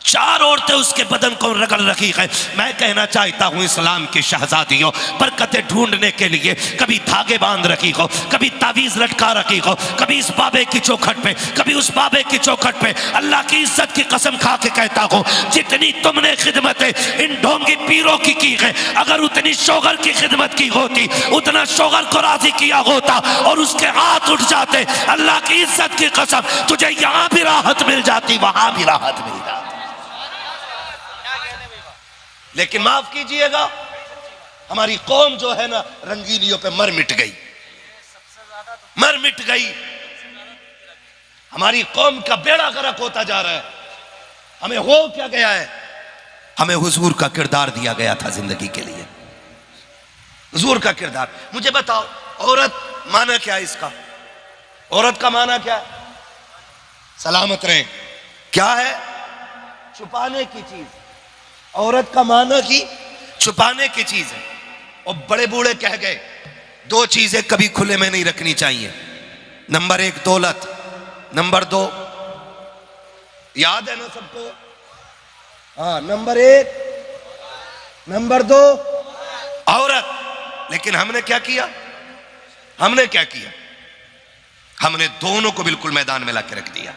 4 औरतें उसके बदन को रगड़ रखी है। मैं कहना चाहता हूं इस्लाम की शहजादियों, बरकतें ढूंढने के लिए कभी धागे बांध रखी हो, कभी तावीज लटका रखी हो, कभी इस बाबे की चौखट पे, कभी उस बाबे की चौखट पे। अल्लाह की इज्जत की कसम खा के कहता हूं, जितनी तुमने खिदमतें इन ढोंगी पीरों की है, अगर उतनी शोगर की खिदमत की होती, उतना शोगर को राजी किया होता और उसके हाथ उठ जाते, अल्लाह की इज्जत की कसम तुझे यहां भी राहत मिल जाती, वहां भी राहत मिल जाती। लेकिन माफ कीजिएगा, हमारी कौम जो है ना रंगीनियों पे मर मिट गई, मर मिट गई। हमारी कौम का बेड़ा गर्क होता जा रहा है। हमें हो क्या गया है, हमें हुजूर का किरदार दिया गया था जिंदगी के लिए, हुजूर का किरदार। मुझे बताओ औरत माना क्या है इसका, औरत का माना क्या है? सलामत रहें। क्या है? छुपाने की चीज। औरत का माना की छुपाने की चीज है। और बड़े बूढ़े कह गए 2 चीजें कभी खुले में नहीं रखनी चाहिए। नंबर 1 दौलत, नंबर 2 याद है ना सबको? हाँ, नंबर 1, नंबर 2 औरत। लेकिन हमने क्या किया? हमने क्या किया? हमने दोनों को बिल्कुल मैदान में लाके रख दिया,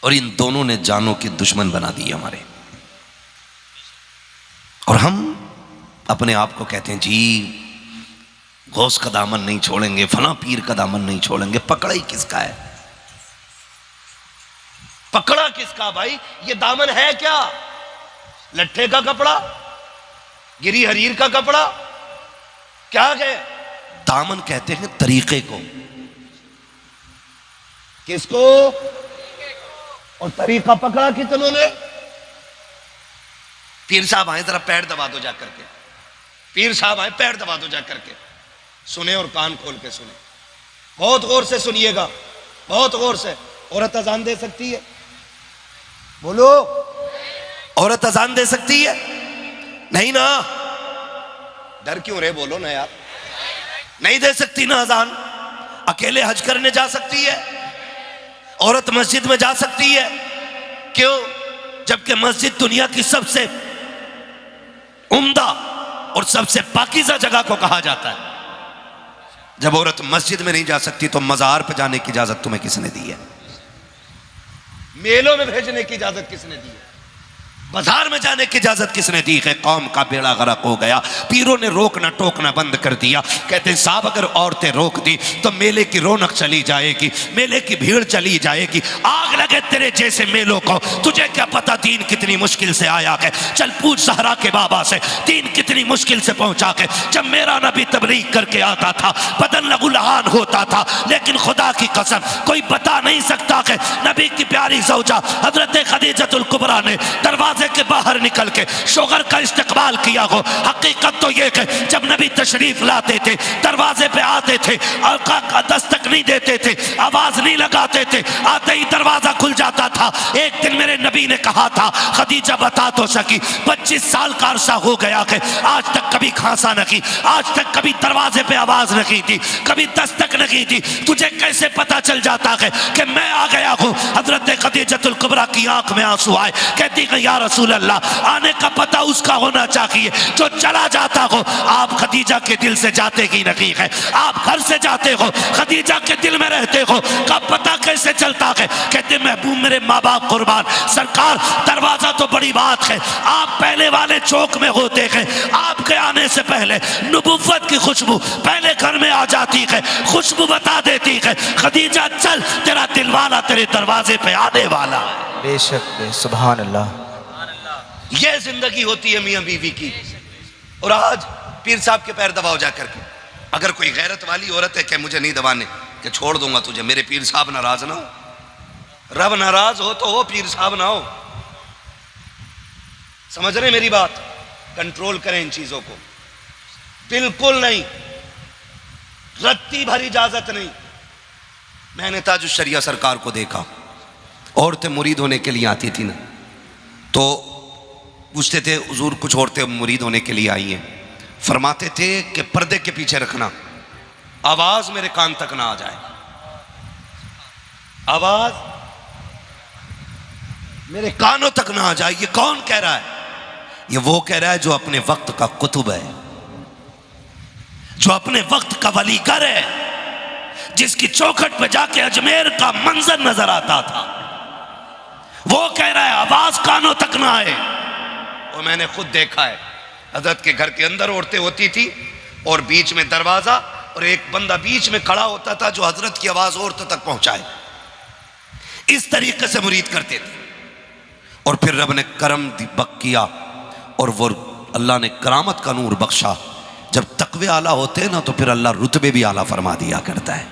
और इन दोनों ने जानों के दुश्मन बना दिए हमारे। और हम अपने आप को कहते हैं जी गौस का दामन नहीं छोड़ेंगे, फला पीर का दामन नहीं छोड़ेंगे। पकड़ा ही किसका है? पकड़ा किसका भाई? ये दामन है क्या? लट्ठे का कपड़ा, गिरी हरीर का कपड़ा, क्या है? दामन कहते हैं तरीके को। किसको? और तरीका पकड़ा कितनों ने? पीर साहब आए, जरा पैर दबा दो जा करके। पीर साहब आए, पैर दबा दो जा करके। सुने और कान खोल के सुने, बहुत गौर से सुनिएगा, बहुत गौर से। औरत अजान दे सकती है? बोलो, औरत अजान दे सकती है? नहीं ना? डर क्यों रे? बोलो ना यार। नहीं दे सकती ना अजान। अकेले हज करने जा सकती है? औरत मस्जिद में जा सकती है? क्यों? जबकि मस्जिद दुनिया की सबसे उम्दा और सबसे पाकीज़ा जगह को कहा जाता है। जब औरत मस्जिद में नहीं जा सकती तो मजार पर जाने की इजाजत तुम्हें किसने दी है? मेलों में भेजने की इजाजत किसने दी है? बाजार में जाने की इजाजत किसने दी है? कौम का बेड़ा गर्क हो गया। पीरों ने रोकना टोकना बंद कर दिया। कहते हैं साहब अगर औरतें रोक दी तो मेले की रौनक चली जाएगी, मेले की भीड़ चली जाएगी। आग लगे तेरे जैसे मेलों को, तुझे क्या पता दीन कितनी मुश्किल से आया है। चल पूछ सहरा के बाबा से, दीन कितनी मुश्किल से पहुंचा के। जब मेरा नबी तबलीग करके आता था बदन लहूलुहान होता था, लेकिन खुदा की कसम कोई बता नहीं सकता कि नबी की प्यारी ज़ौजा हजरत खदीजतुल कुबरा ने दरवाजे के बाहर निकल के शोगर का इस्तकबाल किया हो। हकीकत तो ये कि जब नबी तशरीफ लाते थे, दरवाजे पे आते थे, का दस्तक नहीं देते थे, आवाज नहीं लगाते थे, आते ही दरवाजा खुल जाता था। एक दिन मेरे नबी ने कहा था, खदीजा बता तो सकी 25 साल का अरसा हो गया कि आज तक कभी खांसा न की, आज तक कभी दरवाजे पे आवाज न की थी, कभी दस्तक न की थी। तुझे कैसे पता चल जाता है कि मैं आ गया हूँ? हजरत खदीजतुल कुबरा की आंख में आंसू आए। कहती है या रसूल अल्लाह, आने का पता उसका होना चाहिए जो चला जाता हो। आप खदीजा के दिल से जाते ही नहीं है, आप घर से जाते हो, खदीजा के दिल में रहते हो, का पता कैसे चलता है? कहते महबूब मेरे माँ बाप कुर्बान, सरकार दरवाजा तो बड़ी बात है, आप पहले वाले चौक में होते हैं, आपके आने से पहले नबुव्वत की खुशबू पहले घर में आ जाती है, खुशबू बता देती है खदीजा चल तेरा दिलवाला तेरे दरवाजे पे आने वाला है। बेशक सुभान अल्लाह। यह जिंदगी होती है मियां बीवी की। और आज पीर साहब के पैर दबाओ जाकर के। अगर कोई गैरत वाली औरत है कि मुझे नहीं दबाने, कि छोड़ दूंगा तुझे, मेरे पीर साहब नाराज ना हो। रब नाराज हो तो हो, पीर साहब ना हो। समझ रहे मेरी बात? कंट्रोल करें इन चीजों को, बिल्कुल नहीं, रत्ती भर इजाजत नहीं। मैंने ताजुश शरिया सरकार को देखा, औरतें मुरीद होने के लिए आती थी ना, तो पूछते थे हुजूर कुछ औरतें मुरीद होने के लिए आई हैं, फरमाते थे कि पर्दे के पीछे रखना, आवाज मेरे कान तक ना आ जाए, आवाज मेरे कानों तक ना आ जाए। ये कौन कह रहा है? ये वो कह रहा है जो अपने वक्त का कुतुब है, जो अपने वक्त का वलीगर है, जिसकी चौखट पे जाके अजमेर का मंजर नजर आता था। वो कह रहा है आवाज कानों तक ना आए। और मैंने खुद देखा है, हजरत के घर के अंदर औरतें होती थी और बीच में दरवाजा, और एक बंदा बीच में खड़ा होता था जो हजरत की आवाज औरतों तक पहुंचाए। इस तरीके से मुरीद करते थे। और फिर रब ने करम बक किया और वो अल्लाह ने करामत का नूर बख्शा। जब तकवे आला होते हैं ना तो फिर अल्लाह रुतबे भी आला फरमा दिया करता है।